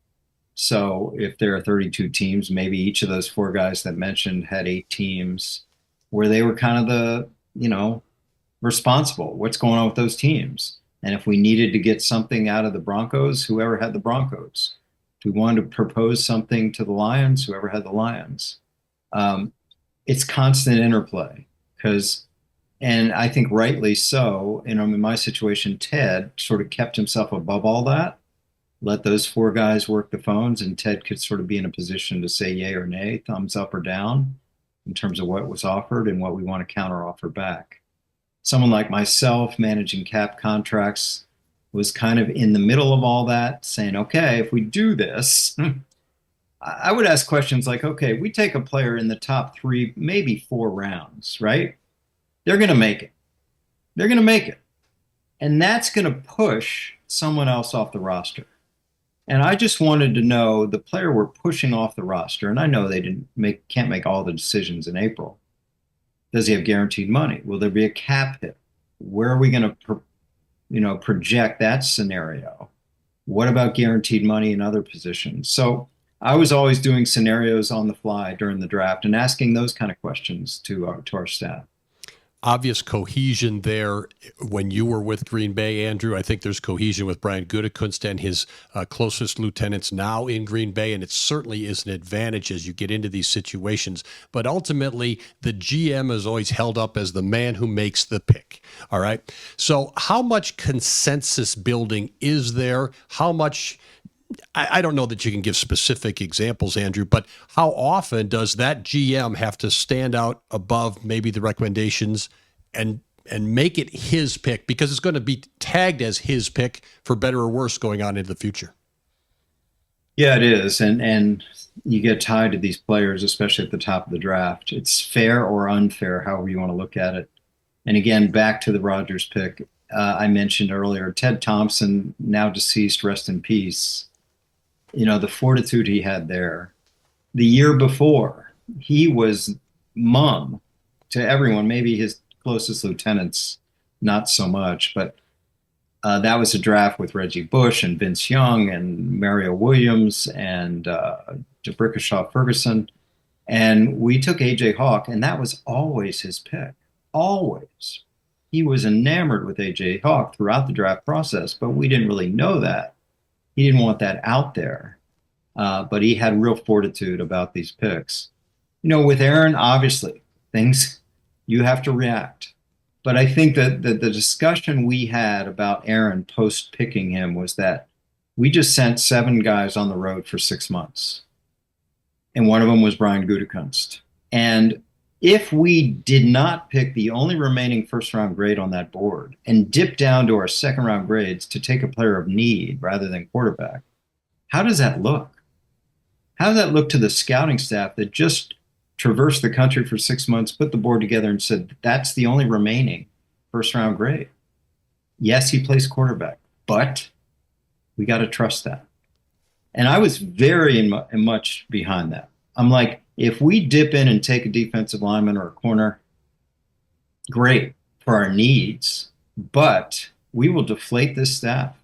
So if there are 32 teams, maybe each of those four guys that mentioned had 8 teams where they were kind of the, responsible. What's going on with those teams? And if we needed to get something out of the Broncos, whoever had the Broncos. If we wanted to propose something to the Lions, whoever had the Lions. It's constant interplay and I think rightly so. In my situation, Ted sort of kept himself above all that, let those four guys work the phones, and Ted could sort of be in a position to say yay or nay, thumbs up or down, in terms of what was offered and what we want to counter offer back. Someone like myself managing cap contracts was kind of in the middle of all that, saying, okay, if we do this, I would ask questions like, okay, we take a player in the top 3, maybe 4 rounds, right? They're going to make it. They're going to make it. And that's going to push someone else off the roster. And I just wanted to know the player we're pushing off the roster, and I know they can't make all the decisions in April. Does he have guaranteed money? Will there be a cap hit? Where are we going to project that scenario? What about guaranteed money in other positions? So I was always doing scenarios on the fly during the draft and asking those kind of questions to our staff. Obvious cohesion there when you were with Green Bay, Andrew. I think there's cohesion with Brian Gutekunst and his closest lieutenants now in Green Bay, and it certainly is an advantage as you get into these situations. But ultimately, the GM is always held up as the man who makes the pick. All right. So how much consensus building is there? How much... I don't know that you can give specific examples, Andrew, but how often does that GM have to stand out above maybe the recommendations and make it his pick, because it's going to be tagged as his pick for better or worse going on into the future? Yeah, it is. And you get tied to these players, especially at the top of the draft. It's fair or unfair, however you want to look at it. And again, back to the Rodgers pick, I mentioned earlier, Ted Thompson, now deceased, rest in peace. The fortitude he had there. The year before, he was mum to everyone, maybe his closest lieutenants, not so much, but that was a draft with Reggie Bush and Vince Young and Mario Williams and DeBrickashaw Ferguson. And we took A.J. Hawk, and that was always his pick. Always. He was enamored with A.J. Hawk throughout the draft process, but we didn't really know that. He didn't want that out there, but he had real fortitude about these picks. With Aaron, obviously, things you have to react. But I think that the discussion we had about Aaron post-picking him was that we just sent 7 guys on the road for 6 months. And one of them was Brian Gutekunst. And if we did not pick the only remaining first-round grade on that board and dip down to our second-round grades to take a player of need rather than quarterback, how does that look? How does that look to the scouting staff that just traversed the country for 6 months, put the board together, and said, that's the only remaining first-round grade? Yes, he plays quarterback, but We got to trust that. And I was very much behind that. I'm like, if we dip in and take a defensive lineman or a corner, great for our needs, but we will deflate this staff.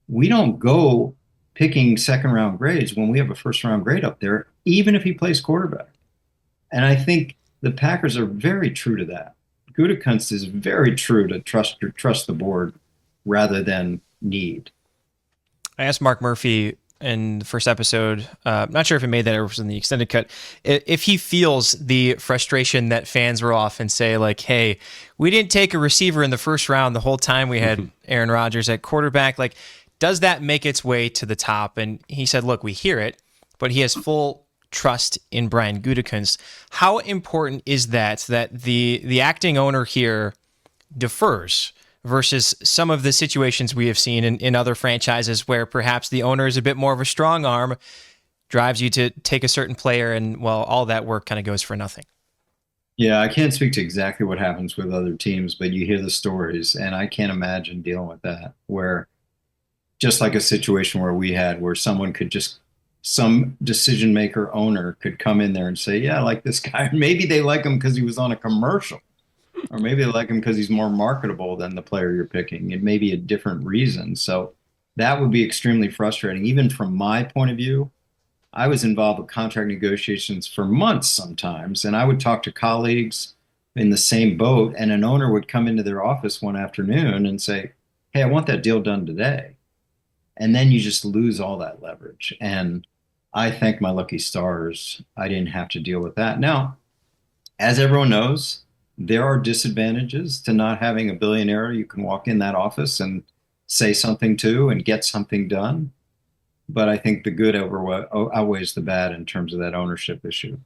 We don't go picking second round grades when we have a first round grade up there, even if he plays quarterback. And I think the Packers are very true to that. Gutekunst is very true to trust the board rather than need. I asked Mark Murphy in the first episode, not sure if he made that or was in the extended cut, if he feels the frustration that fans will often say, like, hey, we didn't take a receiver in the first round the whole time we had Aaron Rodgers at quarterback. Like, does that make its way to the top? And he said, look, we hear it, but he has full trust in Brian Gutekunst. How important is that the acting owner here defers versus some of the situations we have seen in other franchises where perhaps the owner is a bit more of a strong arm, drives you to take a certain player, and, well, all that work kind of goes for nothing? Yeah, I can't speak to exactly what happens with other teams, but you hear the stories, and I can't imagine dealing with that, where just like a situation where we had, where someone could just, some decision maker owner could come in there and say, yeah, I like this guy. Maybe they like him because he was on a commercial, or maybe they like him because he's more marketable than the player you're picking. It may be a different reason. So that would be extremely frustrating. Even from my point of view, I was involved with contract negotiations for months sometimes, and I would talk to colleagues in the same boat, and an owner would come into their office one afternoon and say, hey, I want that deal done today. And then you just lose all that leverage. And I thank my lucky stars I didn't have to deal with that. Now, as everyone knows, there are disadvantages to not having a billionaire you can walk in that office and say something to and get something done. But I think the good outweighs the bad in terms of that ownership issue.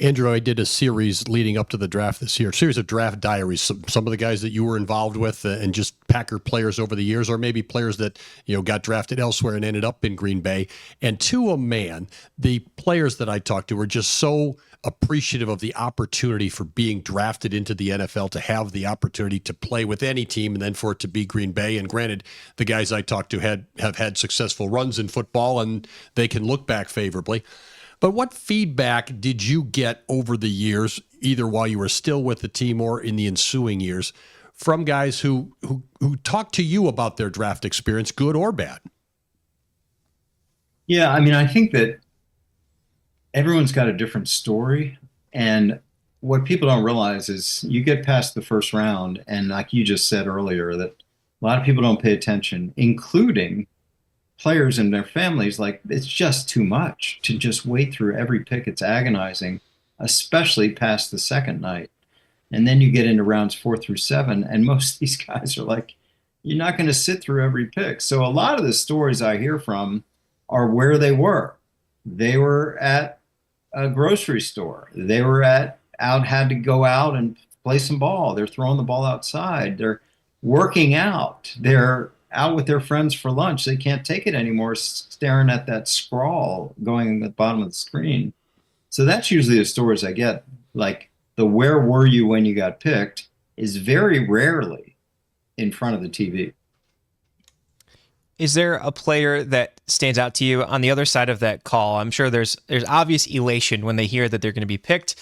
Andrew, I did a series leading up to the draft this year, a series of draft diaries, some of the guys that you were involved with and just Packer players over the years, or maybe players that, got drafted elsewhere and ended up in Green Bay. And to a man, the players that I talked to were just so appreciative of the opportunity for being drafted into the NFL, to have the opportunity to play with any team, and then for it to be Green Bay. And granted, the guys I talked to have had successful runs in football, and they can look back favorably. But what feedback did you get over the years, either while you were still with the team or in the ensuing years, from guys who talked to you about their draft experience, good or bad? Yeah, I mean, I think that everyone's got a different story. And what people don't realize is you get past the first round, and like you just said earlier, that a lot of people don't pay attention, including players and their families. Like, it's just too much to just wait through every pick. It's agonizing, especially past the second night. And then you get into rounds 4 through 7, and most of these guys are like, you're not going to sit through every pick. So a lot of the stories I hear from are where they were. They were at a grocery store. They were had to go out and play some ball. They're throwing the ball outside. They're working out. They're out with their friends for lunch. They can't take it anymore, staring at that scrawl going at the bottom of the screen. So that's usually the stories I get. Like, the where were you when you got picked is very rarely in front of the TV. Is there a player that stands out to you on the other side of that call? I'm sure there's obvious elation when they hear that they're going to be picked.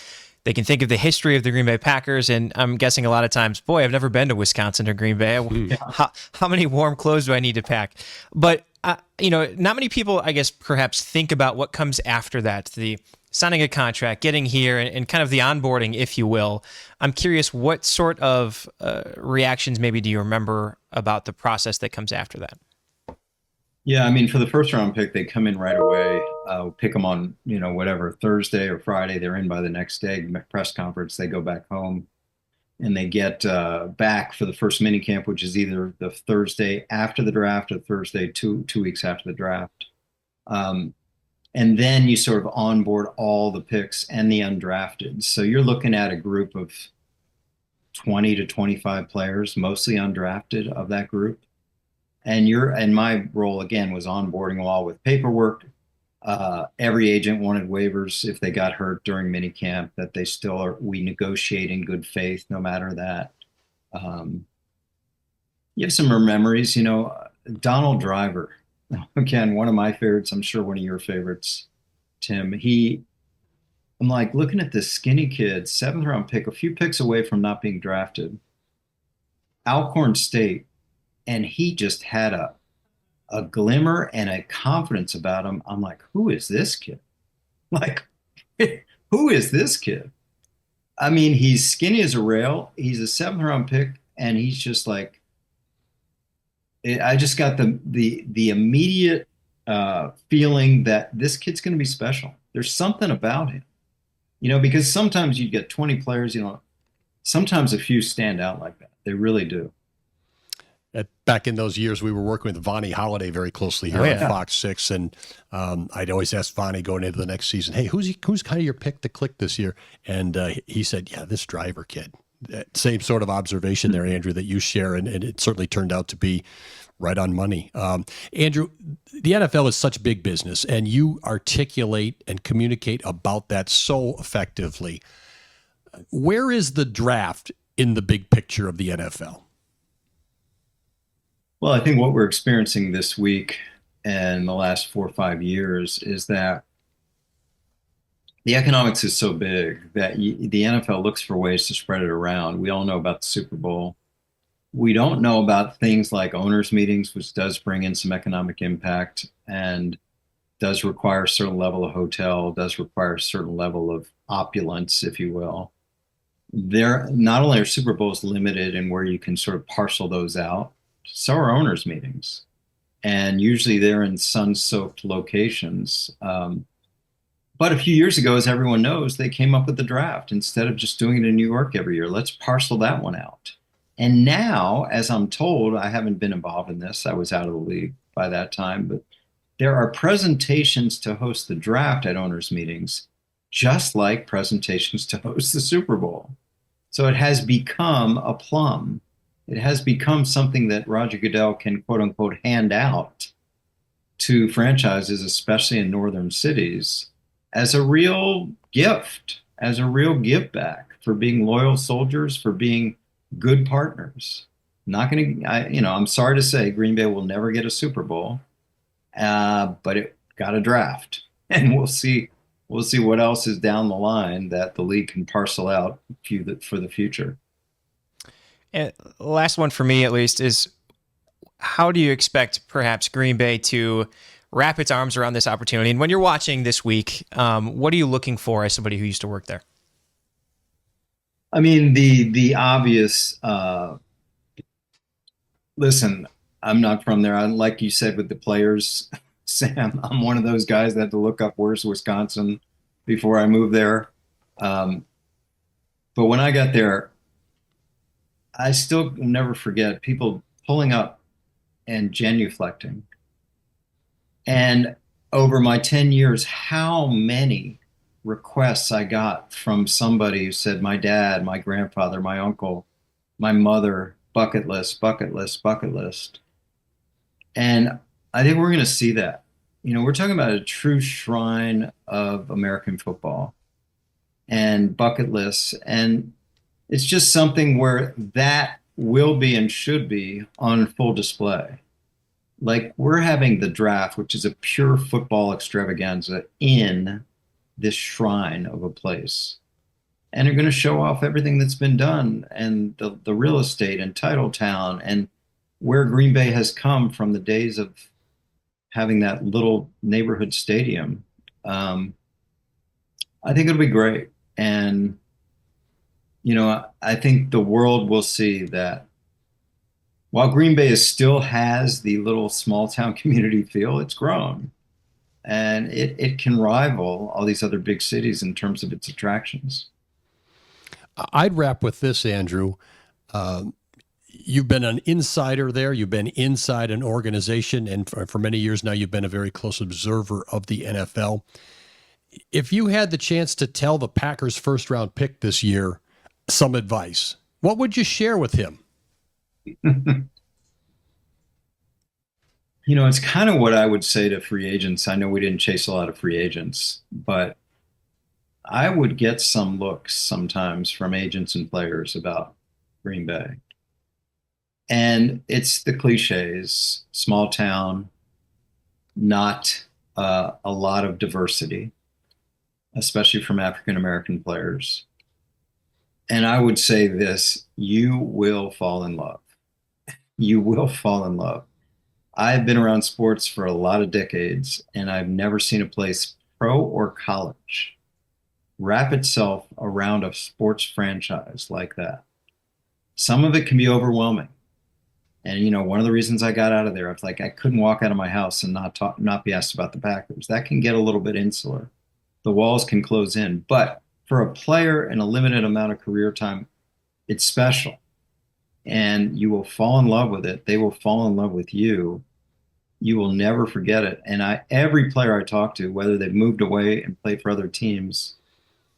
They can think of the history of the Green Bay Packers, and I'm guessing a lot of times, boy, I've never been to Wisconsin or Green Bay. How many warm clothes do I need to pack? But, not many people, I guess, perhaps think about what comes after that, the signing a contract, getting here, and kind of the onboarding, if you will. I'm curious, what sort of reactions maybe do you remember about the process that comes after that? Yeah, I mean, for the first round pick, they come in right away. Pick them on, whatever, Thursday or Friday. They're in by the next day, press conference. They go back home, and they get back for the first mini camp, which is either the Thursday after the draft or Thursday two weeks after the draft. And then you sort of onboard all the picks and the undrafted. So you're looking at a group of 20 to 25 players, mostly undrafted of that group. And my role again was onboarding along with paperwork. Every agent wanted waivers if they got hurt during minicamp, that we negotiate in good faith no matter that. You have some memories, Donald Driver, again, one of my favorites. I'm sure one of your favorites, Tim. I'm like looking at this skinny kid, 7th round pick, a few picks away from not being drafted, Alcorn State, and he just had a glimmer and a confidence about him. I'm like, who is this kid? Like, who is this kid? I mean, he's skinny as a rail. He's a 7th round pick, and he's just like, I just got the immediate feeling that this kid's going to be special. There's something about him, because sometimes you get 20 players, sometimes a few stand out like that. They really do. Back in those years, we were working with Vonnie Holliday very closely here on Fox 6, and I'd always ask Vonnie going into the next season, "Hey, who's kind of your pick to click this year?" And he said, "Yeah, this Driver kid." Same sort of observation there, Andrew, that you share, and it certainly turned out to be right on money. Andrew, the NFL is such big business, and you articulate and communicate about that so effectively. Where is the draft in the big picture of the NFL? Well, I think what we're experiencing this week and the last 4 or 5 years is that the economics is so big that the NFL looks for ways to spread it around. We all know about the Super Bowl. We don't know about things like owners' meetings, which does bring in some economic impact and does require a certain level of hotel, does require a certain level of opulence, if you will. There, not only are Super Bowls limited in where you can sort of parcel those out, so are owners' meetings. And usually they're in sun-soaked locations. But a few years ago, as everyone knows, they came up with the draft instead of just doing it in New York every year. Let's parcel that one out. And now, as I'm told, I haven't been involved in this. I was out of the league by that time, but there are presentations to host the draft at owners' meetings, just like presentations to host the Super Bowl. So it has become a plum. It has become something that Roger Goodell can, quote unquote, hand out to franchises, especially in northern cities, as a real gift, as a real give back for being loyal soldiers, for being good partners. Not going to, I'm sorry to say Green Bay will never get a Super Bowl, but it got a draft, and we'll see what else is down the line that the league can parcel out for the future. And last one for me, at least, is how do you expect perhaps Green Bay to wrap its arms around this opportunity? And when you're watching this week, what are you looking for as somebody who used to work there? I mean, the obvious, listen, I'm not from there. Like you said with the players, Sam, I'm one of those guys that had to look up where's Wisconsin before I moved there. But when I got there, I still never forget people pulling up and genuflecting. And over my 10 years, how many requests I got from somebody who said, my dad, my grandfather, my uncle, my mother, bucket list, bucket list, bucket list. And I think we're going to see that. We're talking about a true shrine of American football and bucket lists. And it's just something where that will be and should be on full display. Like, we're having the draft, which is a pure football extravaganza, in this shrine of a place. And they're going to show off everything that's been done and the real estate and Titletown and where Green Bay has come from the days of having that little neighborhood stadium. I think it'll be great. And, I think the world will see that while Green Bay still has the little small town community feel, it's grown. And it can rival all these other big cities in terms of its attractions. I'd wrap with this, Andrew. You've been an insider there. You've been inside an organization, and for many years now, you've been a very close observer of the NFL. If you had the chance to tell the Packers' first-round pick this year some advice, what would you share with him? It's kind of what I would say to free agents. I know we didn't chase a lot of free agents, but I would get some looks sometimes from agents and players about Green Bay. And it's the cliches, small town, not a lot of diversity, especially from African American players. And I would say this, you will fall in love. You will fall in love. I've been around sports for a lot of decades, and I've never seen a place, pro or college, wrap itself around a sports franchise like that. Some of it can be overwhelming. And, you know, one of the reasons I got out of there, I was like, I couldn't walk out of my house and not be asked about the Packers. That can get a little bit insular. The walls can close in. But for a player in a limited amount of career time, it's special. And you will fall in love with it. They will fall in love with you. You will never forget it. And every player I talk to, whether they've moved away and played for other teams,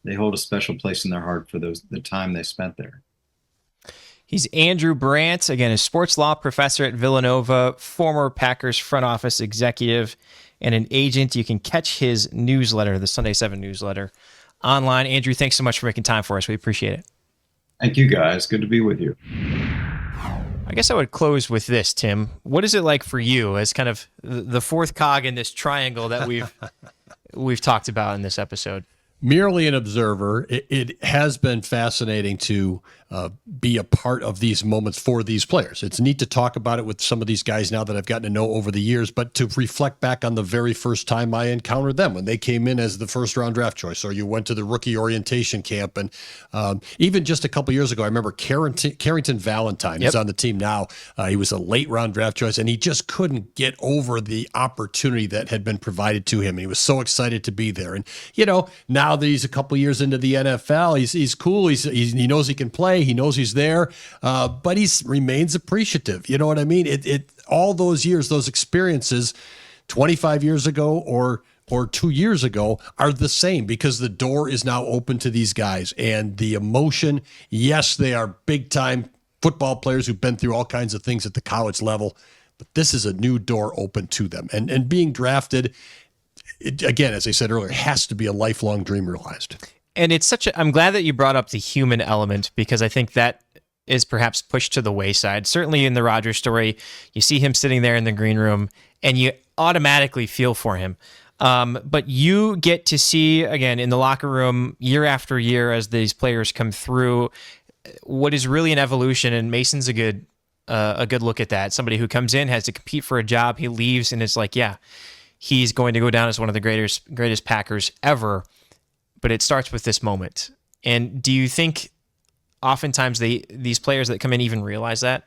they hold a special place in their heart for the time they spent there. He's Andrew Brandt, again, a sports law professor at Villanova, former Packers front office executive, and an agent. You can catch his newsletter, the Sunday 7 newsletter, online. Andrew, thanks so much for making time for us. We appreciate it. Thank you, guys. Good to be with you. I guess I would close with this, Tim. What is it like for you as kind of the fourth cog in this triangle that we've talked about in this episode? Merely an observer, it has been fascinating to be a part of these moments for these players. It's neat to talk about it with some of these guys now that I've gotten to know over the years, but to reflect back on the very first time I encountered them when they came in as the first round draft choice, or you went to the rookie orientation camp. And even just a couple years ago, I remember Carrington Valentine is on the team now. He was a late round draft choice, and he just couldn't get over the opportunity that had been provided to him. And he was so excited to be there. And, you know, now that he's a couple years into the NFL, he's cool. He knows he can play. He knows he's there, but he remains appreciative. You know what I mean? It all those years, those experiences, 25 years ago or 2 years ago, are the same because the door is now open to these guys. And the emotion, yes, they are big time football players who've been through all kinds of things at the college level, but this is a new door open to them. And being drafted, again, as I said earlier, has to be a lifelong dream realized. And it's I'm glad that you brought up the human element, because I think that is perhaps pushed to the wayside. Certainly in the Rodgers story, you see him sitting there in the green room and you automatically feel for him. But you get to see, again, in the locker room year after year as these players come through, what is really an evolution. And Mason's a good look at that. Somebody who comes in, has to compete for a job, he leaves, and it's like, yeah, he's going to go down as one of the greatest Packers ever. But it starts with this moment. And do you think oftentimes these players that come in even realize that?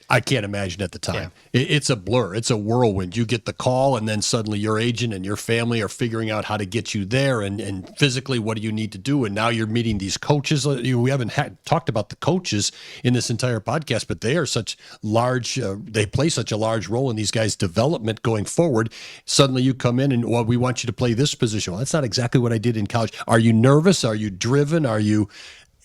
I can't imagine at the time. Yeah. It's a blur. It's a whirlwind. You get the call, and then suddenly your agent and your family are figuring out how to get you there, and physically what do you need to do. And now you're meeting these coaches. We haven't talked about the coaches in this entire podcast, but they are such large, they play such a large role in these guys' development going forward. Suddenly you come in and, well, we want you to play this position. Well, that's not exactly what I did in college. Are you nervous? Are you driven? Are you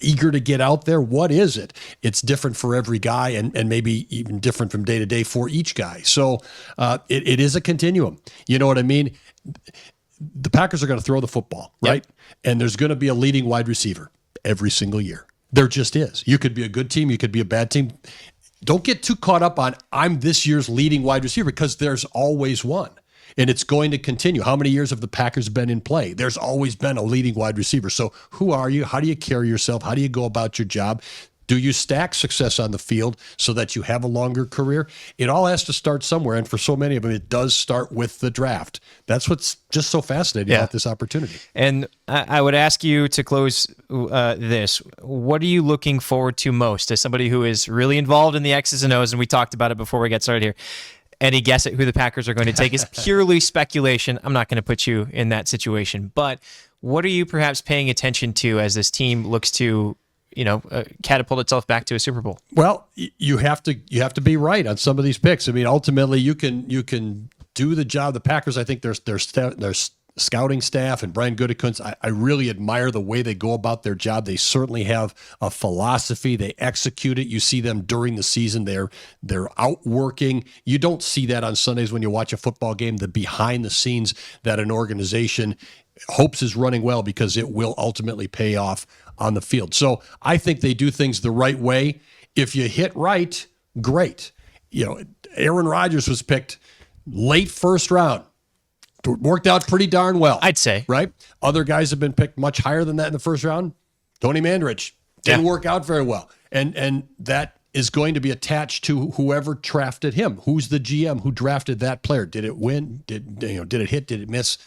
eager to get out there? What is it? It's different for every guy, and maybe even different from day to day for each guy. So it is a continuum. You know what I mean? The Packers are going to throw the football, right? Yep. And there's going to be a leading wide receiver every single year. There just is. You could be a good team. You could be a bad team. Don't get too caught up on, I'm this year's leading wide receiver, because there's always one. And it's going to continue. How many years have the Packers been in play? There's always been a leading wide receiver. So who are you? How do you carry yourself? How do you go about your job? Do you stack success on the field so that you have a longer career? It all has to start somewhere. And for so many of them, it does start with the draft. That's what's just so fascinating about this opportunity. And I would ask you to close this. What are you looking forward to most as somebody who is really involved in the X's and O's? And we talked about it before we got started here. Any guess at who the Packers are going to take is purely speculation. I'm not going to put you in that situation. But what are you perhaps paying attention to as this team looks to, catapult itself back to a Super Bowl? Well, you have to be right on some of these picks. I mean, ultimately, you can do the job. The Packers, I think, their scouting staff and Brian Gutekunst, I really admire the way they go about their job. They certainly have a philosophy. They execute it. You see them during the season. They're outworking. You don't see that on Sundays when you watch a football game, the behind the scenes that an organization hopes is running well, because it will ultimately pay off on the field. So I think they do things the right way. If you hit right, great. Aaron Rodgers was picked late first round. Worked out pretty darn well, I'd say. Right? Other guys have been picked much higher than that in the first round. Tony Mandarich didn't work out very well. And that is going to be attached to whoever drafted him. Who's the GM who drafted that player? Did it win? Did it hit? Did it miss?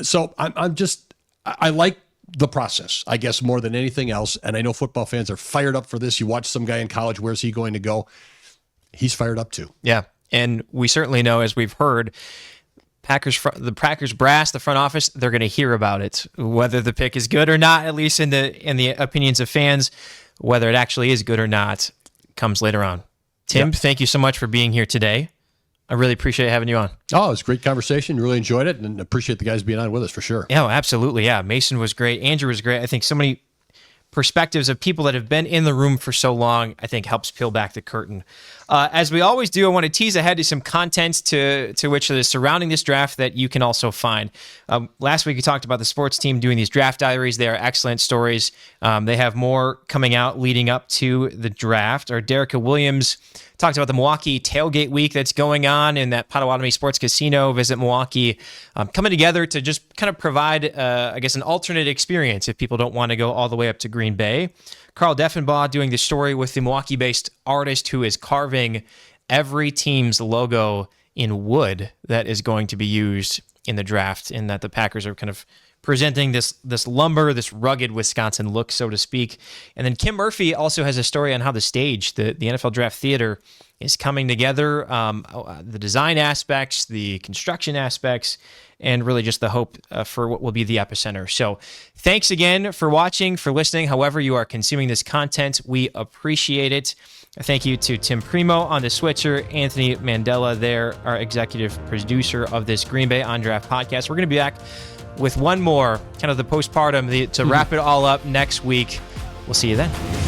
So I like the process, I guess, more than anything else. And I know football fans are fired up for this. You watch some guy in college, where's he going to go? He's fired up too. Yeah. And we certainly know, as we've heard, the Packers brass, the front office, they're going to hear about it, whether the pick is good or not, at least in the opinions of fans. Whether it actually is good or not comes later on. Tim, Thank you so much for being here today. I really appreciate having you on. Oh, it was a great conversation. Really enjoyed it, and appreciate the guys being on with us for sure. Yeah, absolutely. Yeah, Mason was great. Andrew was great. I think so many perspectives of people that have been in the room for so long, I think helps peel back the curtain. As we always do, I want to tease ahead to some content to which is surrounding this draft that you can also find. Last week we talked about the sports team doing these draft diaries. They are excellent stories. They have more coming out leading up to the draft. Our Derica Williams talked about the Milwaukee Tailgate Week that's going on in that Potawatomi Sports Casino, Visit Milwaukee, coming together to just kind of provide, I guess, an alternate experience if people don't want to go all the way up to Green Bay. Carl Deffenbaugh doing the story with the Milwaukee-based artist who is carving every team's logo in wood that is going to be used in the draft, in that the Packers are kind of presenting this lumber, this rugged Wisconsin look, so to speak. And then Kim Murphy also has a story on how the stage, the NFL Draft Theater, is coming together, the design aspects, the construction aspects, and really just the hope for what will be the epicenter. So thanks again for watching, for listening, however you are consuming this content. We appreciate it. Thank you to Tim Primo on the switcher, Anthony Mandela there, our executive producer of this Green Bay On Draft podcast. We're going to be back with one more, kind of the postpartum, to wrap it all up next week. We'll see you then.